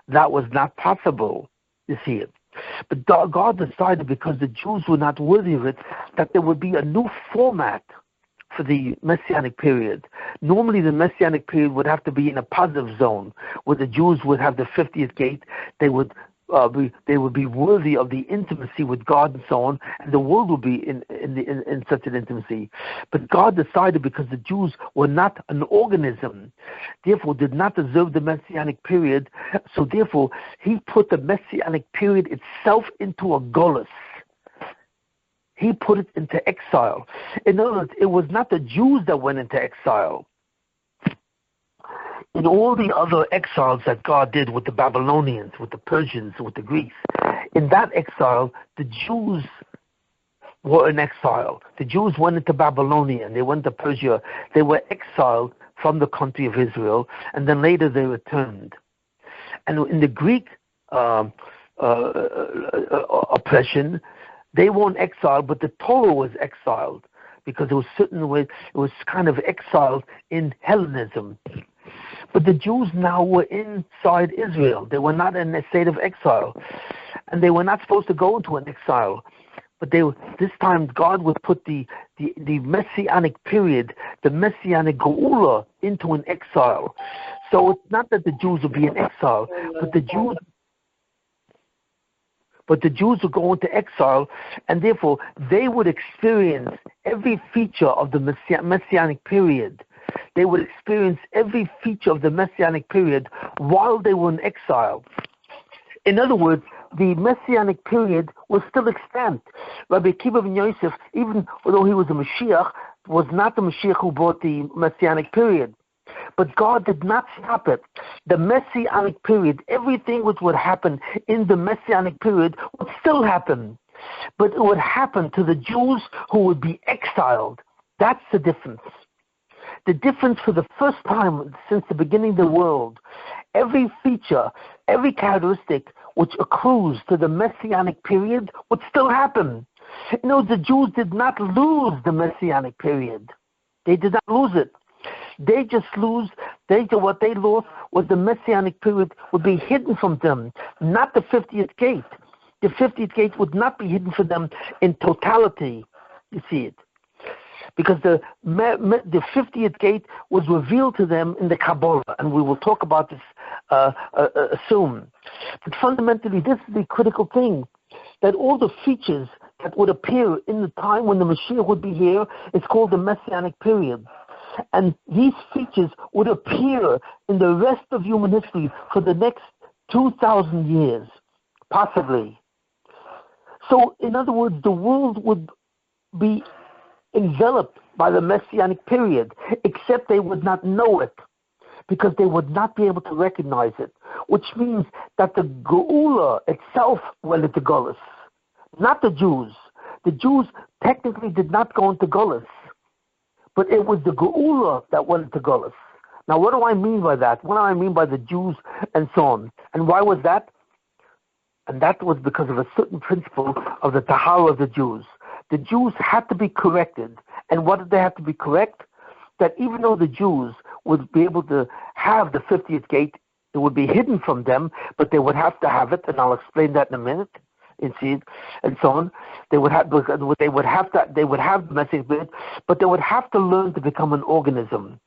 That was not possible, you see it. But God decided, because the Jews were not worthy of it, that there would be a new format for the Messianic period. Normally the Messianic period would have to be in a positive zone, where the Jews would have the 50th gate. They would be worthy of the intimacy with God and so on, and the world would be in such an intimacy. But God decided, because the Jews were not an organism, therefore did not deserve the Messianic period, so therefore he put the Messianic period itself into a Gullus. He put it into exile. In other words, it was not the Jews that went into exile. In all the other exiles that God did with the Babylonians, with the Persians, with the Greeks, in that exile, the Jews were in exile. The Jews went into Babylonia and they went to Persia. They were exiled from the country of Israel, and then later they returned. And in the Greek oppression, they weren't exiled, but the Torah was exiled because it was certain way, it was kind of exiled in Hellenism. But the Jews now were inside Israel. They were not in a state of exile, and they were not supposed to go into an exile. But this time God would put the messianic period, the messianic geula, into an exile. So it's not that the Jews will be in exile, but the Jews will go into exile, and therefore they would experience every feature of the messianic period. They would experience every feature of the messianic period while they were in exile. In other words, the messianic period was still extant. Rabbi Akiva ben Yosef, even though he was a Mashiach, was not the Mashiach who brought the messianic period. But God did not stop it. The messianic period, everything which would happen in the messianic period would still happen. But it would happen to the Jews who would be exiled. That's the difference. The difference for the first time since the beginning of the world, every feature, every characteristic which accrues to the messianic period would still happen. You know, the Jews did not lose the messianic period. They did not lose it. They just what they lost was the messianic period would be hidden from them, not the 50th gate. The 50th gate would not be hidden from them in totality. You see it. Because the 50th gate was revealed to them in the Kabbalah, and we will talk about this soon. But fundamentally, this is the critical thing, that all the features that would appear in the time when the Mashiach would be here is called the Messianic period. And these features would appear in the rest of human history for the next 2,000 years, possibly. So, in other words, the world would be enveloped by the Messianic period, except they would not know it, because they would not be able to recognize it, which means that the Geula itself went into Gullus, not the Jews. The Jews technically did not go into Gullus, but it was the Geula that went into Gullus. Now, what do I mean by that? What do I mean by the Jews and so on? And why was that? And that was because of a certain principle of the Tahara of the Jews. The Jews had to be corrected. And what did they have to be correct? That even though the Jews would be able to have the 50th gate, it would be hidden from them, but they would have to have it, and I'll explain that in a minute, and so on. They would have the message, but they would have to learn to become an organism.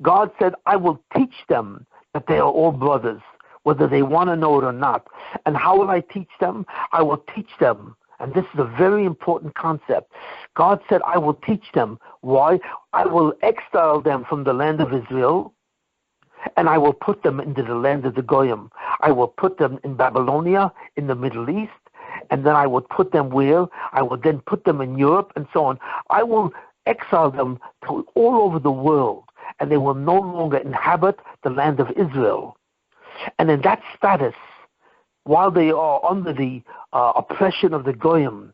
God said, I will teach them that they are all brothers, whether they want to know it or not. And how will I teach them? I will teach them. And this is a very important concept. God said, I will teach them. Why? I will exile them from the land of Israel, and I will put them into the land of the Goyim. I will put them in Babylonia, in the Middle East, and then I will put them where? I will then put them in Europe, and so on. I will exile them to all over the world, and they will no longer inhabit the land of Israel. And in that status, while they are under the oppression of the Goyim,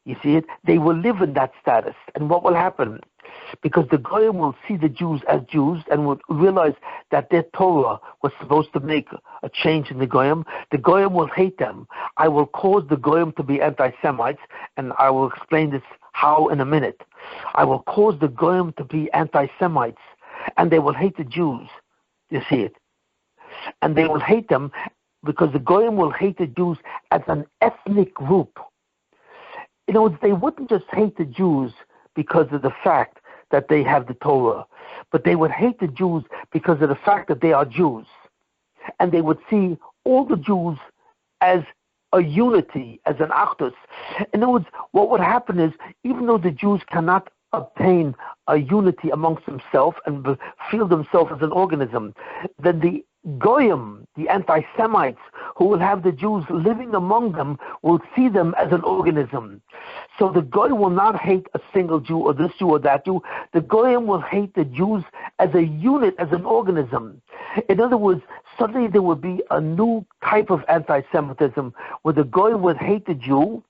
you see it, they will live in that status. And what will happen? Because the Goyim will see the Jews as Jews and will realize that their Torah was supposed to make a change in the Goyim. The Goyim will hate them. I will cause the Goyim to be anti-Semites, and I will explain this how in a minute. I will cause the Goyim to be anti-Semites, and they will hate the Jews. You see it. And they will hate them because the Goyim will hate the Jews as an ethnic group. You know, they wouldn't just hate the Jews because of the fact that they have the Torah, but they would hate the Jews because of the fact that they are Jews. And they would see all the Jews as a unity, as an achdus. In other words, what would happen is, even though the Jews cannot obtain a unity amongst themselves and feel themselves as an organism, then the Goyim, the anti-Semites, who will have the Jews living among them, will see them as an organism. So the Goyim will not hate a single Jew or this Jew or that Jew. The Goyim will hate the Jews as a unit, as an organism. In other words, suddenly there would be a new type of anti-Semitism where the Goy would hate the Jew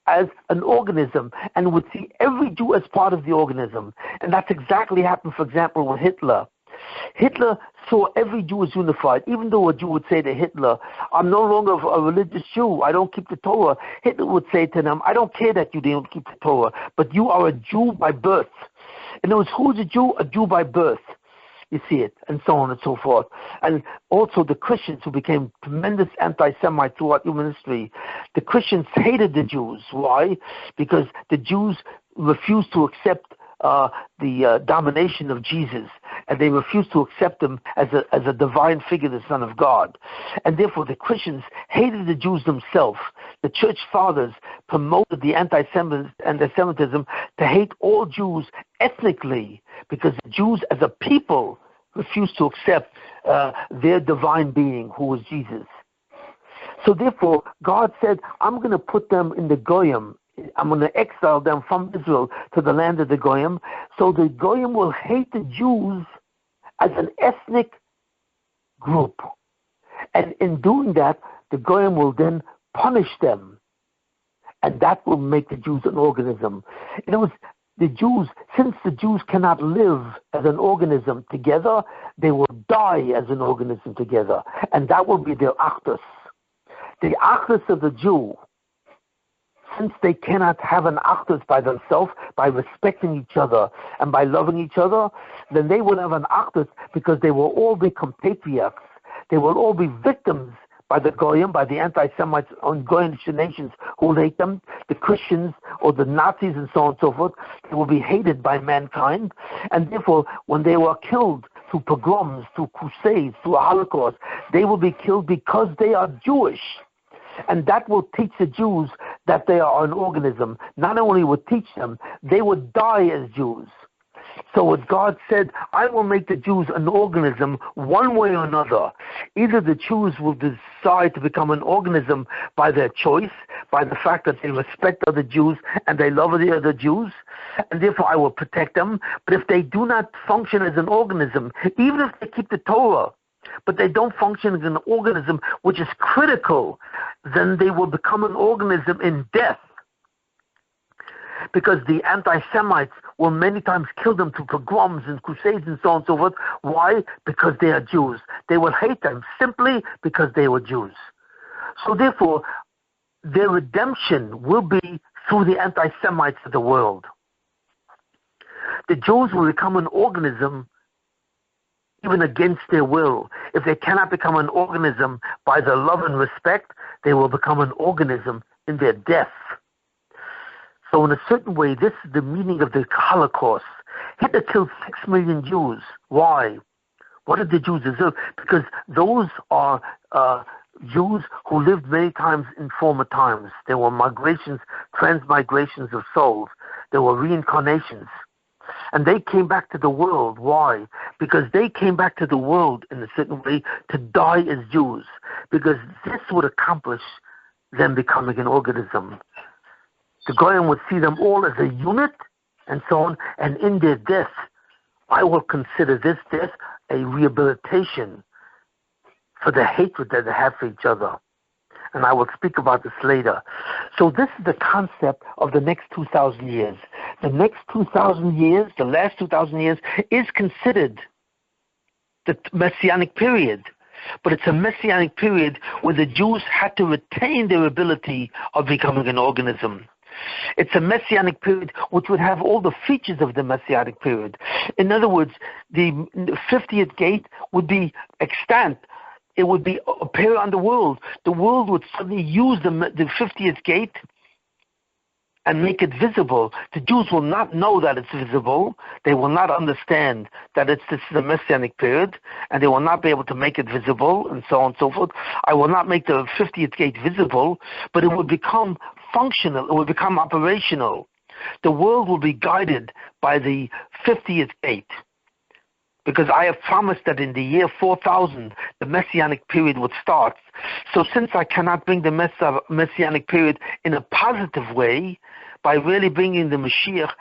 as an organism and would see every Jew as part of the organism. And that's exactly happened, for example, with Hitler. Hitler saw every Jew as unified. Even though a Jew would say to Hitler, I'm no longer a religious Jew, I don't keep the Torah, Hitler would say to them, I don't care that you don't keep the Torah, but you are a Jew by birth. In other words, who's a Jew? A Jew by birth. You see it, and so on and so forth. And also the Christians, who became tremendous anti-Semites throughout human history, the Christians hated the Jews. Why? Because the Jews refused to accept the domination of Jesus, and they refused to accept him as a divine figure, the Son of God. And therefore the Christians hated the Jews themselves. The church fathers promoted the anti-Semitism to hate all Jews ethnically, because the Jews as a people refused to accept their divine being, who was Jesus. So therefore God said, I'm going to put them in the Goyim. I'm going to exile them from Israel to the land of the Goyim. So the Goyim will hate the Jews as an ethnic group. And in doing that, the Goyim will then punish them. And that will make the Jews an organism. In other words, the Jews, since the Jews cannot live as an organism together, they will die as an organism together. And that will be their achdus. The achdus of the Jew, since they cannot have an achdus by themselves, by respecting each other and by loving each other, then they will have an achdus because they will all be compatriots. They will all be victims by the Goyim, by the anti-Semites on Goyish nations who hate them, the Christians or the Nazis and so on and so forth. They will be hated by mankind. And therefore, when they were killed through pogroms, through crusades, through a Holocaust, they will be killed because they are Jewish. And that will teach the Jews that they are an organism. Not only would teach them, they would die as Jews. So what God said, I will make the Jews an organism one way or another. Either the Jews will decide to become an organism by their choice, by the fact that they respect other Jews and they love the other Jews, and therefore I will protect them. But if they do not function as an organism, even if they keep the Torah, but they don't function as an organism which is critical, then they will become an organism in death. Because the anti-Semites will many times kill them through pogroms and crusades and so on and so forth. Why? Because they are Jews. They will hate them simply because they were Jews. So therefore, their redemption will be through the anti-Semites of the world. The Jews will become an organism even against their will. If they cannot become an organism by their love and respect, they will become an organism in their death. So in a certain way, this is the meaning of the Holocaust. Hitler killed 6 million Jews. Why? What did the Jews deserve? Because those are Jews who lived many times in former times. There were migrations, transmigrations of souls. There were reincarnations. And they came back to the world. Why? Because they came back to the world in a certain way to die as Jews. Because this would accomplish them becoming an organism. The Goyim would see them all as a unit and so on. And in their death, I will consider this death a rehabilitation for the hatred that they have for each other. And I will speak about this later. So this is the concept of the next 2,000 years. The next 2,000 years, the last 2,000 years, is considered the Messianic period. But it's a Messianic period where the Jews had to retain their ability of becoming an organism. It's a Messianic period which would have all the features of the Messianic period. In other words, the 50th gate would be extant. It would be appear on the world. The world would suddenly use the 50th gate and make it visible. The Jews will not know that it's visible. They will not understand that this is the Messianic period, and they will not be able to make it visible, and so on and so forth. I will not make the 50th gate visible, but it will become functional. It will become operational. The world will be guided by the 50th gate. Because I have promised that in the year 4000, the Messianic period would start. So since I cannot bring the Messianic period in a positive way, by really bringing the Mashiach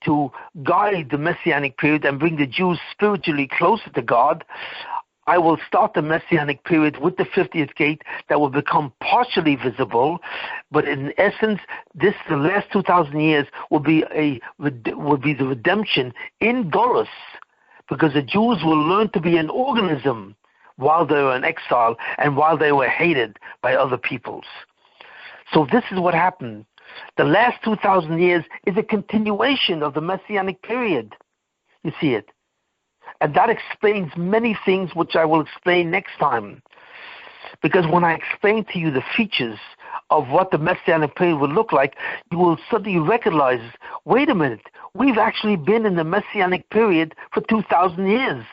to guide the Messianic period and bring the Jews spiritually closer to God, I will start the Messianic period with the 50th gate that will become partially visible, but in essence, the last 2,000 years will be the redemption in Golus, because the Jews will learn to be an organism while they were in exile and while they were hated by other peoples. So this is what happened. The last 2,000 years is a continuation of the Messianic period. You see it. And that explains many things which I will explain next time. Because when I explain to you the features of what the Messianic period would look like, you will suddenly recognize, wait a minute, we've actually been in the Messianic period for 2,000 years.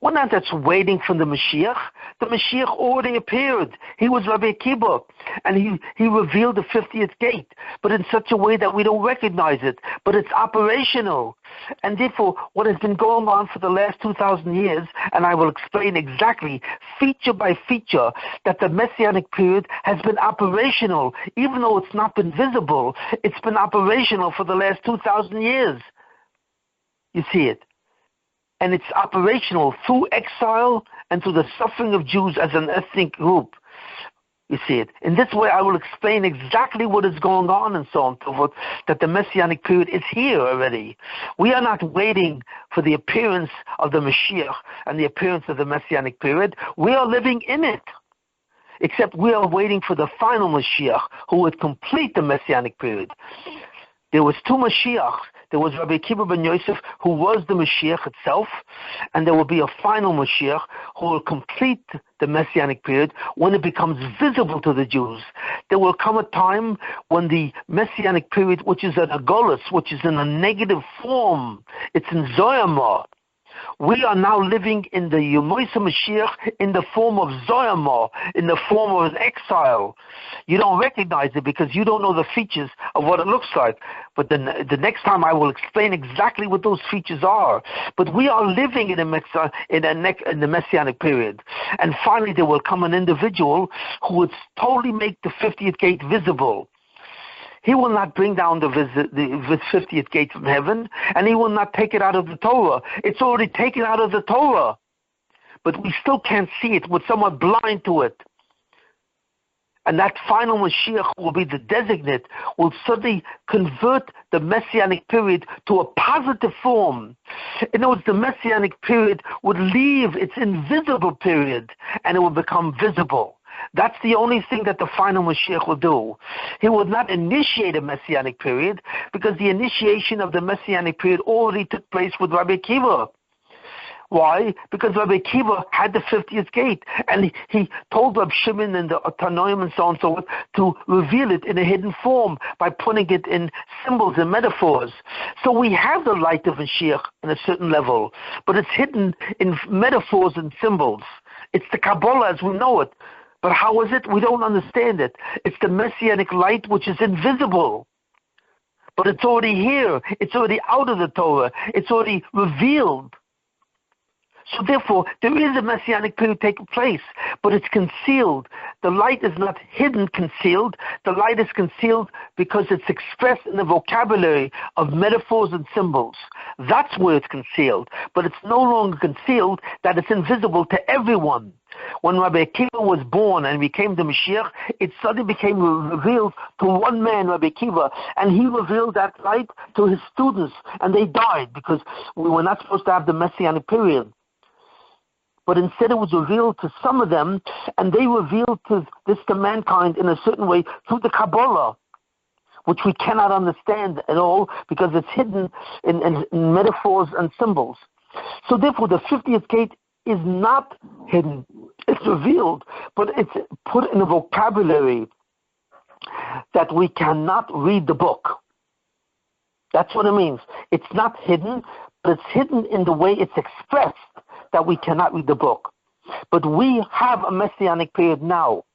We're not just waiting for the Mashiach. The Mashiach already appeared. He was Rabbi Akiva, and he revealed the 50th gate, but in such a way that we don't recognize it, but it's operational. And therefore, what has been going on for the last 2,000 years, and I will explain exactly, feature by feature, that the Messianic period has been operational. Even though it's not been visible, it's been operational for the last 2,000 years. You see it. And it's operational through exile and through the suffering of Jews as an ethnic group. You see it. In this way, I will explain exactly what is going on and so on and so forth, that the Messianic period is here already. We are not waiting for the appearance of the Mashiach and the appearance of the Messianic period. We are living in it. Except we are waiting for the final Mashiach who would complete the Messianic period. There was two Mashiachs. There was Rabbi Akiva ben Yosef, who was the Mashiach itself, and there will be a final Mashiach who will complete the Messianic period when it becomes visible to the Jews. There will come a time when the Messianic period, which is an Egregious, which is in a negative form, it's in Zohar. We are now living in the Yemos Mashiach in the form of Zohar, in the form of an exile. You don't recognize it because you don't know the features of what it looks like. But the next time I will explain exactly what those features are. But we are living in the Messianic period. And finally there will come an individual who would totally make the 50th gate visible. He will not bring down the 50th gate from heaven, and he will not take it out of the Torah. It's already taken out of the Torah. But we still can't see it. We're somewhat blind to it. And that final Mashiach will be the designate, will suddenly convert the Messianic period to a positive form. In other words, the Messianic period would leave its invisible period, and it will become visible. That's the only thing that the final Mashiach will do. He will not initiate a Messianic period because the initiation of the Messianic period already took place with Rabbi Akiva. Why? Because Rabbi Akiva had the 50th gate, and he told Rabbi Shimon and the Tanoim and so on and so forth to reveal it in a hidden form by putting it in symbols and metaphors. So we have the light of Mashiach in a certain level, but it's hidden in metaphors and symbols. It's the Kabbalah as we know it. But how is it? We don't understand it. It's the Messianic light which is invisible. But it's already here. It's already out of the Torah. It's already revealed. So therefore, there is a Messianic period taking place, but it's concealed. The light is not hidden, concealed. The light is concealed because it's expressed in the vocabulary of metaphors and symbols. That's where it's concealed. But it's no longer concealed that it's invisible to everyone. When Rabbi Akiva was born and became the Mashiach, it suddenly became revealed to one man, Rabbi Akiva, and he revealed that light to his students, and they died because we were not supposed to have the Messianic period. But instead it was revealed to some of them, and they revealed to mankind in a certain way through the Kabbalah, which we cannot understand at all because it's hidden in metaphors and symbols. So therefore the 50th gate is not hidden, it's revealed, but it's put in a vocabulary that we cannot read the book. That's what it means. It's not hidden, but it's hidden in the way it's expressed that we cannot read the book. But we have a Messianic period now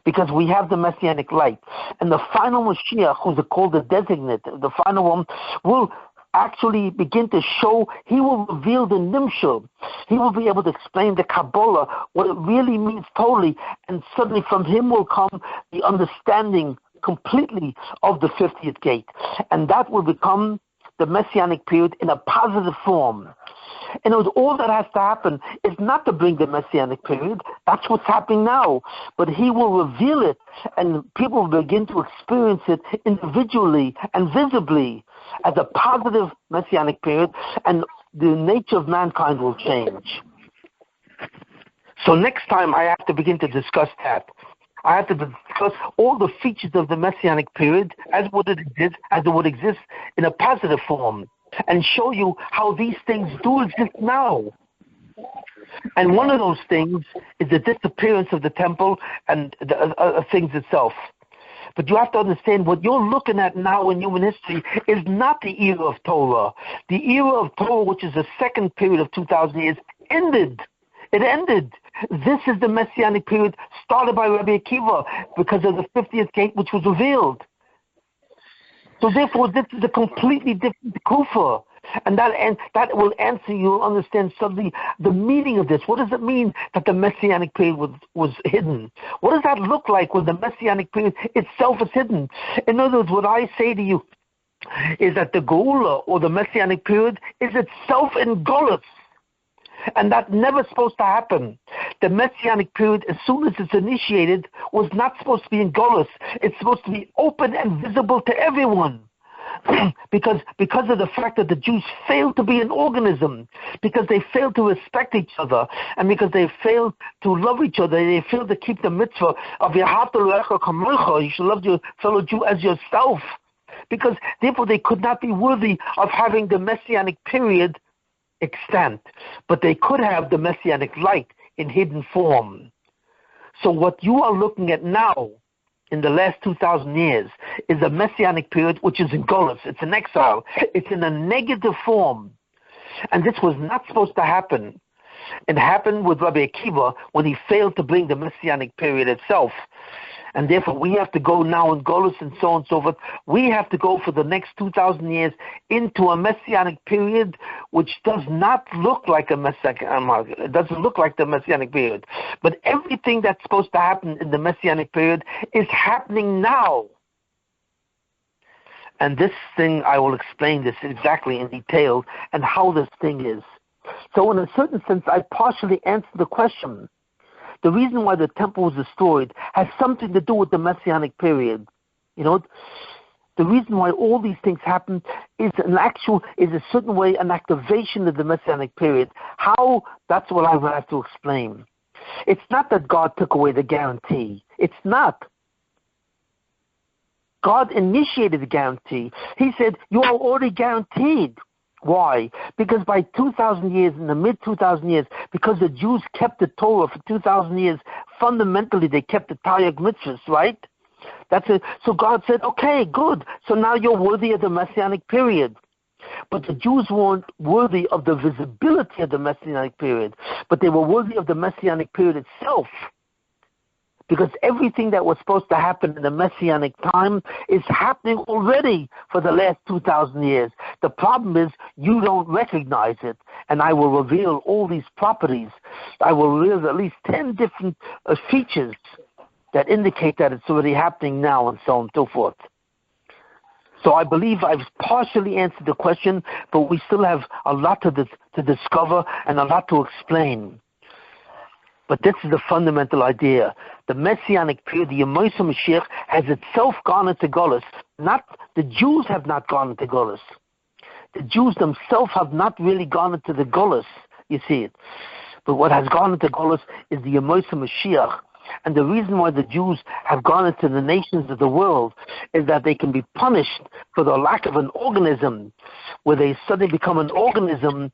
because we have the Messianic light. And the final Mashiach, who's called the designate, the final one, will actually begin to show, he will reveal the Nimshul. He will be able to explain the Kabbalah, what it really means totally, and suddenly from him will come the understanding completely of the 50th gate. And that will become the Messianic period in a positive form. And all that has to happen is not to bring the Messianic period. That's what's happening now. But he will reveal it, and people will begin to experience it individually and visibly as a positive Messianic period, and the nature of mankind will change. So next time I have to begin to discuss that. I have to discuss all the features of the Messianic period as it would exist in a positive form, and show you how these things do exist now. And one of those things is the disappearance of the temple and the things itself. But you have to understand, what you're looking at now in human history is not the era of Torah. The era of Torah, which is the second period of 2,000 years, ended. It ended. This is the Messianic period started by Rabbi Akiva because of the 50th gate, which was revealed. So therefore, this is a completely different kufa. And that will answer, you'll understand suddenly the meaning of this. What does it mean that the Messianic period was hidden? What does that look like when the Messianic period itself is hidden? In other words, what I say to you is that the Geula, or the Messianic period, is itself in Golus. And that's never supposed to happen. The Messianic period, as soon as it's initiated, was not supposed to be in Golus. It's supposed to be open and visible to everyone. because of the fact that the Jews failed to be an organism, because they failed to respect each other, and because they failed to love each other, they failed to keep the mitzvah of Yahavta L'Orecha Kamocha, you should love your fellow Jew as yourself, because therefore they could not be worthy of having the Messianic period extant, but they could have the Messianic light in hidden form. So what you are looking at now, in the last 2,000 years, is a Messianic period which is in Golus. It's in exile. It's in a negative form. And this was not supposed to happen. It happened with Rabbi Akiva when he failed to bring the Messianic period itself. And therefore we have to go now in Golus and so on and so forth. We have to go for the next 2,000 years into a Messianic period which does not look like a Messianic, it doesn't look like the Messianic period. But everything that's supposed to happen in the Messianic period is happening now. And this thing, I will explain this exactly in detail and how this thing is. So in a certain sense, I partially answered the question. The reason why the temple was destroyed has something to do with the Messianic period. You know, the reason why all these things happen is a certain way, an activation of the Messianic period. How? That's what I will have to explain. It's not that God took away the guarantee. It's not. God initiated the guarantee. He said, you are already guaranteed. Why? Because by 2,000 years, in the mid-2,000 years, because the Jews kept the Torah for 2,000 years, fundamentally they kept the Taryag mitzvahs, right? That's it. So God said, okay, good. So now you're worthy of the Messianic period. But the Jews weren't worthy of the visibility of the Messianic period, but they were worthy of the Messianic period itself. Because everything that was supposed to happen in the Messianic time is happening already for the last 2,000 years. The problem is you don't recognize it. And I will reveal all these properties. I will reveal at least 10 different features that indicate that it's already happening now, and so on and so forth. So I believe I've partially answered the question, but we still have a lot to discover and a lot to explain. But this is the fundamental idea. The Messianic period, the Yemos Mashiach, has itself gone into Golus. Not the Jews have not gone into Golus. The Jews themselves have not really gone into the Golus. You see it. But what has gone into Golus is the Yemos Mashiach. And the reason why the Jews have gone into the nations of the world is that they can be punished for the lack of an organism, where they suddenly become an organism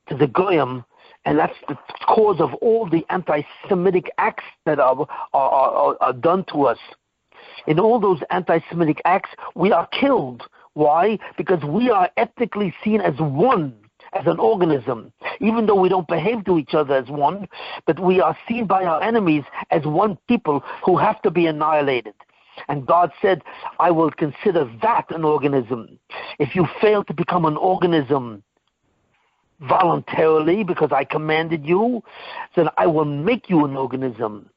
to the Goyim. And that's the cause of all the anti-Semitic acts that are done to us. In all those anti-Semitic acts, we are killed. Why? Because we are ethnically seen as one, as an organism. Even though we don't behave to each other as one, but we are seen by our enemies as one people who have to be annihilated. And God said, I will consider that an organism. If you fail to become an organism voluntarily, because I commanded you, then I will make you an organism.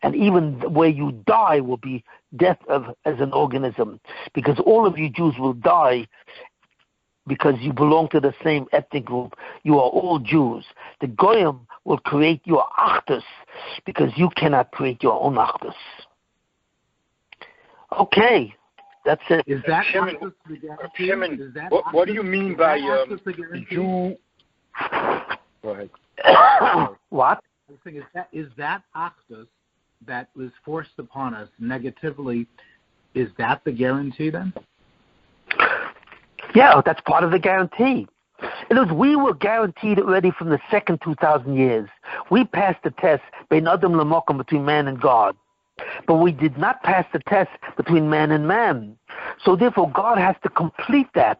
And even where you die will be death as an organism, because all of you Jews will die because you belong to the same ethnic group. You are all Jews. The Goyim will create your Achdus because you cannot create your own Achdus. Okay, that's it. Is that Shimon, Achdus the guarantee? Shimon, Is that what do you mean by the Jew? Go ahead. What? I was thinking, is that Achdus that was forced upon us negatively, is that the guarantee then? Yeah, that's part of the guarantee. In other words, we were guaranteed already from the second 2,000 years. We passed the test bein Adam l'mokom, between man and God. But we did not pass the test between man and man. So therefore, God has to complete that.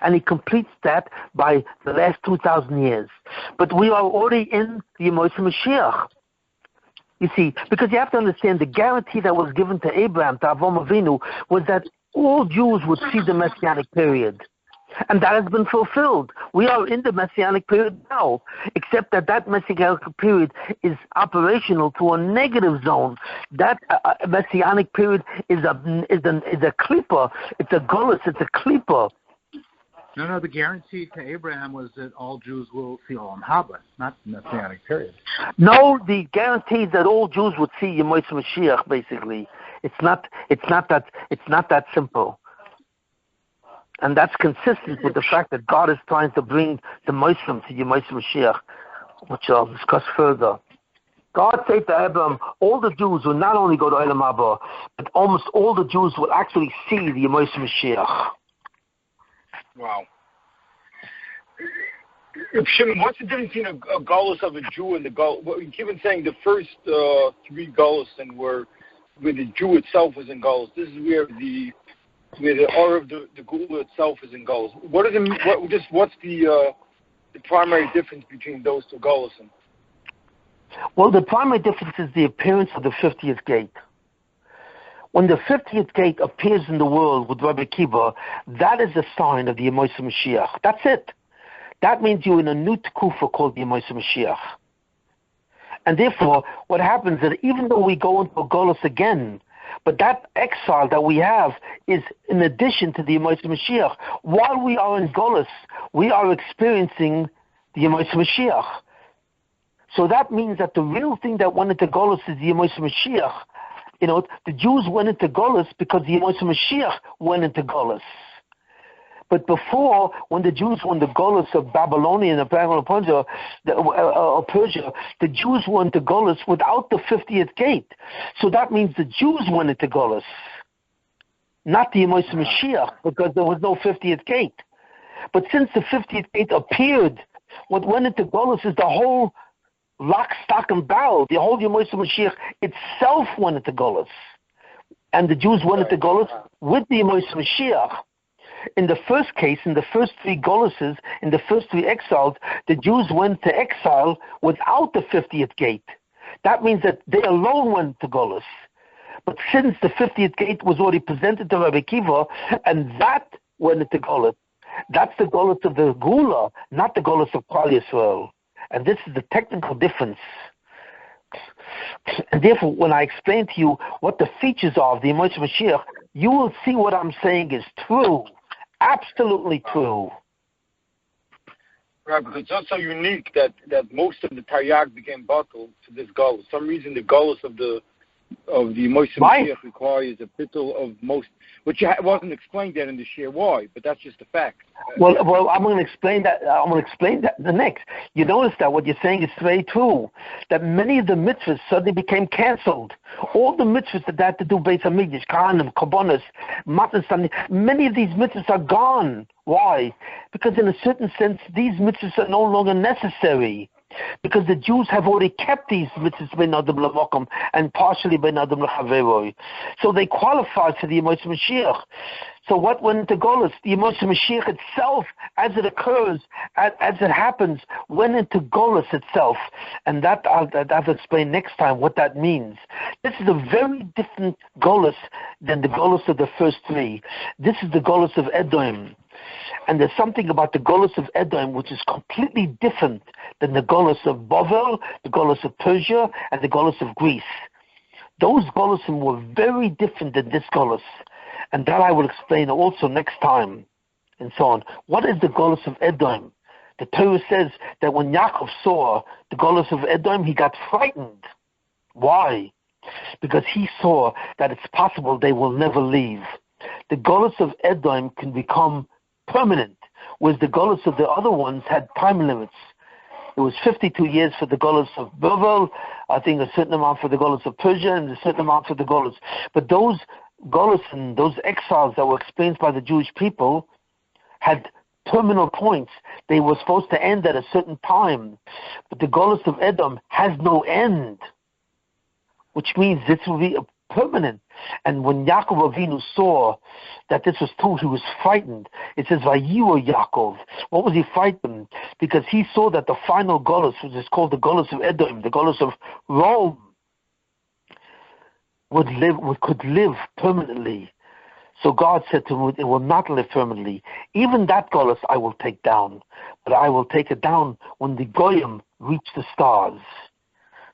And he completes that by the last 2,000 years. But we are already in the Yemos Mashiach. You see, because you have to understand the guarantee that was given to Abraham, to Avram Avinu, was that all Jews would see the Messianic period. And that has been fulfilled. We are in the Messianic period now, except that that Messianic period is operational to a negative zone. That Messianic period is a klipa. It's a golus. It's a klipa. No, the guarantee to Abraham was that all Jews will see Olam Haba, not the Messianic period. No, the guarantee that all Jews would see Yemos Mashiach. Basically, it's not that simple, and that's consistent with the fact that God is trying to bring the Muslim to Yemos Mashiach, which I'll discuss further. God said to Abraham, all the Jews will not only go to Olam Haba, but almost all the Jews will actually see the Yemos Mashiach. Wow. Shimon, what's the difference between a galus of a Jew and the galus? Well, given saying the first three galus and where the Jew itself was in galus. This is where the aura of the gula itself is in galus. What does it mean? What's the primary difference between those two galus? Well, the primary difference is the appearance of the 50th gate. When the 50th gate appears in the world with Rabbi Akiva, that is a sign of the Yemos Mashiach. That's it. That means you're in a new tekufa called the Yemos Mashiach. And therefore, what happens is that even though we go into a golus again, but that exile that we have is in addition to the Yemos Mashiach. While we are in golus, we are experiencing the Yemos Mashiach. So that means that the real thing that went into golus is the Yemos Mashiach. You know, the Jews went into golus because the Yemos Mashiach went into golus. But before, when the Jews were in the golus of Babylonia and Persia, the Jews went into golus without the 50th gate. So that means the Jews went into golus, not the Yemos Mashiach, because there was no 50th gate. But since the 50th gate appeared, what went into golus is the whole lock, stock, and barrel. The whole Yemos Mashiach itself went into golus. And the Jews went into golus with the Yemos Mashiach. In the first case, in the first three goluses, in the first three exiles, the Jews went to exile without the 50th gate. That means that they alone went to golus. But since the 50th gate was already presented to Rabbi Akiva, and that went into golus, that's the golus of the Gula, not the golus of Klal Yisroel. And this is the technical difference. And therefore, when I explain to you what the features are of the Yemos Mashiach, you will see what I'm saying is true. Absolutely true. Right, because it's also unique that most of the Taryag became bottled to this Golus. For some reason, the Golus of the Yemos Mashiach requires a bittul of most, which wasn't explained there in the share why, but that's just a fact. Well, I'm going to explain that. I'm going to explain that the next. You notice that what you're saying is very true. That many of the mitzvahs suddenly became cancelled. All the mitzvahs that had to do Beis Hamikdash, Kahanim, Korbanos, Matan Sani, many of these mitzvahs are gone. Why? Because in a certain sense, these mitzvahs are no longer necessary. Because the Jews have already kept these mitzvahs bein Adam l'mokom and partially bein Adam l'chaveroi. So they qualify for the Yemos Mashiach. So what went into golus? The Yemos Mashiach itself, as it occurs, as it happens, went into golus itself. And that I'll explain next time what that means. This is a very different golus than the golus of the first three. This is the golus of Edom. And there's something about the golus of Edom which is completely different than the golus of Bavel, the golus of Persia, and the golus of Greece. Those golusim were very different than this golus. And that I will explain also next time. and so on. What is the Golus of Edom? The Torah says that when Yaakov saw the Golus of Edom, he got frightened. Why? Because he saw that it's possible they will never leave. The Golus of Edom can become permanent, whereas the Golus of the other ones had time limits. It was 52 years for the Golus of Babel, I think a certain amount for the Golus of Persia, and a certain amount for the Golus. But those Golus and those exiles that were experienced by the Jewish people had terminal points. They were supposed to end at a certain time. But the Golus of Edom has no end, which means this will be permanent. And when Yaakov Avinu saw that this was true, he was frightened. It says, Vayiru Yaakov. What was he frightened? Because he saw that the final Golus, which is called the Golus of Edom, the Golus of Rome, could live permanently. So God said to him, it will not live permanently. Even that Golus I will take down, but I will take it down when the Goyim reach the stars.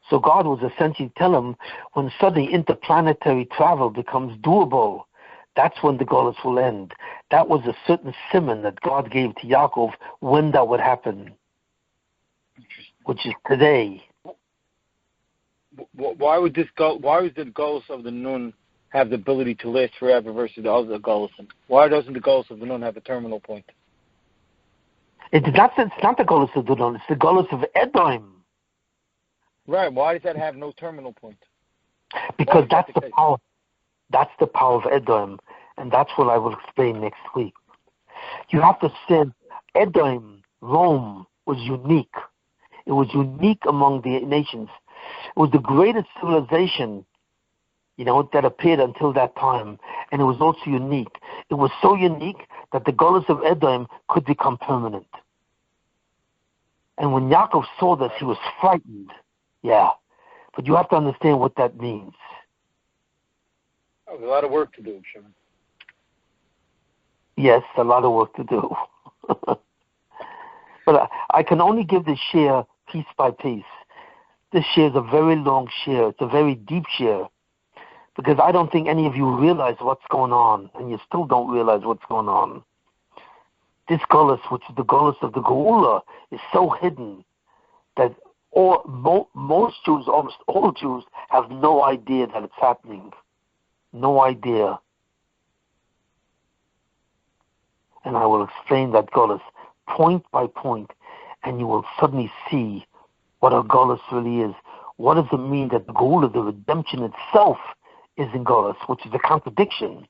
So God was essentially telling him, when suddenly interplanetary travel becomes doable, that's when the Golus will end. That was a certain simon that God gave to Yaakov when that would happen, which is today. Why would the Golus of the Nun have the ability to last forever versus the other Golus? Why doesn't the Golus of the Nun have a terminal point? It's not the Golus of the Nun, it's the Golus of Edom. Right. Why does that have no terminal point? Because that's the power. That's the power of Edom, and that's what I will explain next week. You have to say, Edom, Rome, was unique. It was unique among the nations. It was the greatest civilization, that appeared until that time, and it was also unique. It was so unique that the Golus of Edom could become permanent. And when Yaakov saw this, he was frightened. Yeah, but you have to understand what that means. Oh, there's a lot of work to do, Shimon. Yes, a lot of work to do. But I can only give this share piece by piece. This share is a very long share. It's a very deep share. Because I don't think any of you realize what's going on, and you still don't realize what's going on. This Golus, which is the Golus of the Geula, is so hidden that most Jews, almost all Jews, have no idea that it's happening. No idea. And I will explain that Golus point by point, and you will suddenly see what a Golus really is. What does it mean that the Geula, the redemption itself, is in Golus, which is a contradiction.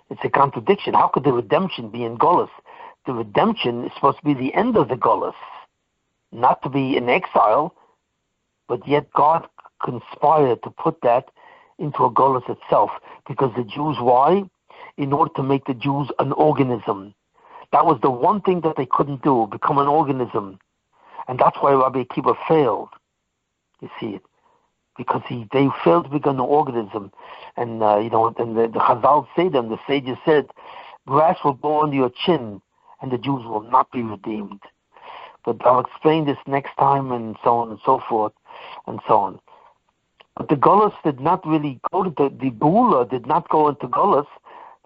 It's a contradiction. How could the redemption be in Golus? The redemption is supposed to be the end of the Golus, not to be in exile, but yet God conspired to put that into a Golus itself, because the Jews, why? In order to make the Jews an organism. That was the one thing that they couldn't do, become an organism. And that's why Rabbi Akiva failed, you see it, because they failed to become an organism. And, and the Chazal say them, the sages said, grass will grow under your chin, and the Jews will not be redeemed. But I'll explain this next time, and so on and so forth, and so on. But the Golus did not really go to the Geula did not go into Golus,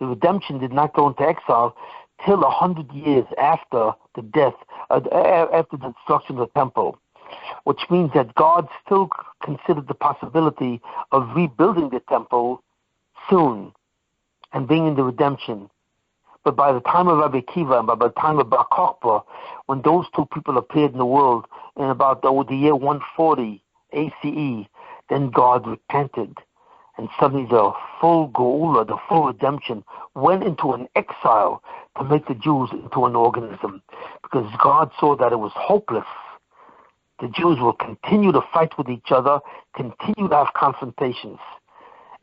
the redemption did not go into exile, till 100 years after the death, after the destruction of the temple, which means that God still considered the possibility of rebuilding the temple soon and bringing the redemption. But by the time of Rabbi Akiva and by the time of Bar Kokhba, when those two people appeared in the world in about the year 140 ACE, then God repented. And suddenly the full Geula, the full redemption, went into an exile to make the Jews into an organism. Because God saw that it was hopeless. The Jews will continue to fight with each other, continue to have confrontations.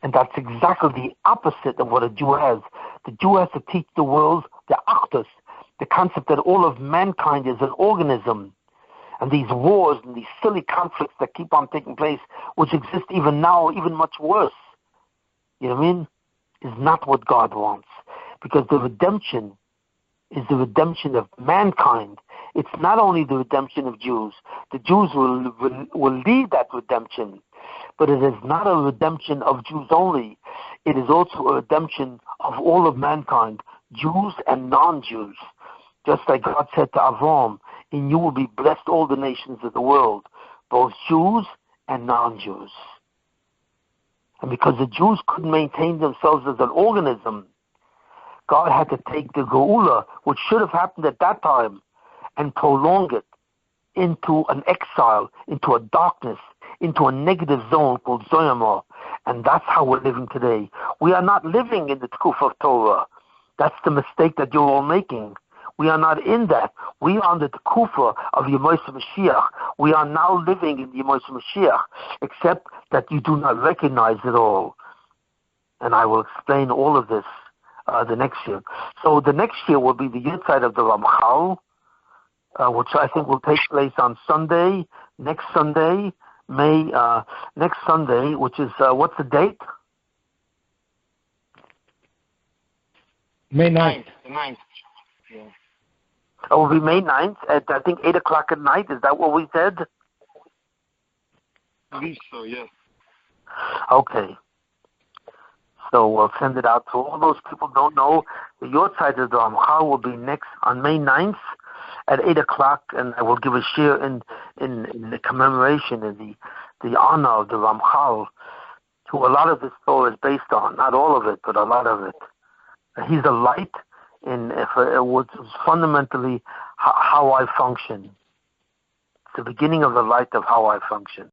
And that's exactly the opposite of what a Jew has. The Jew has to teach the world the actus, the concept that all of mankind is an organism. And these wars and these silly conflicts that keep on taking place, which exist even now, even much worse, you know what I mean, is not what God wants. Because the redemption is the redemption of mankind. It's not only the redemption of Jews. The Jews will lead that redemption. But it is not a redemption of Jews only. It is also a redemption of all of mankind. Jews and non-Jews. Just like God said to Avram, in you will be blessed all the nations of the world, both Jews and non-Jews. And because the Jews couldn't maintain themselves as an organism, God had to take the Geula, which should have happened at that time, and prolong it into an exile, into a darkness, into a negative zone called Zohar. And that's how we're living today. We are not living in the Tkuf of Torah. That's the mistake that you're all making. We are not in that. We are on the Tkufa of Yemos Mashiach. We are now living in Yemos Mashiach, except that you do not recognize it all. And I will explain all of this the next year. So the next year will be the Yitzhak of the Ramchal, which I think will take place on Sunday, next Sunday, next Sunday, which is, what's the date? May 9th. The 9th. Yeah. It will be May 9th at, I think, 8 o'clock at night. Is that what we said? I believe so, yes. Okay. So we'll send it out to all those people who don't know. The Yortzeit of the Ramchal will be next on May 9th at 8 o'clock, and I will give a share in the commemoration and the honor of the Ramchal, who a lot of this Torah is based on. Not all of it, but a lot of it. He's a light in what is fundamentally how I function. It's the beginning of the light of how I function.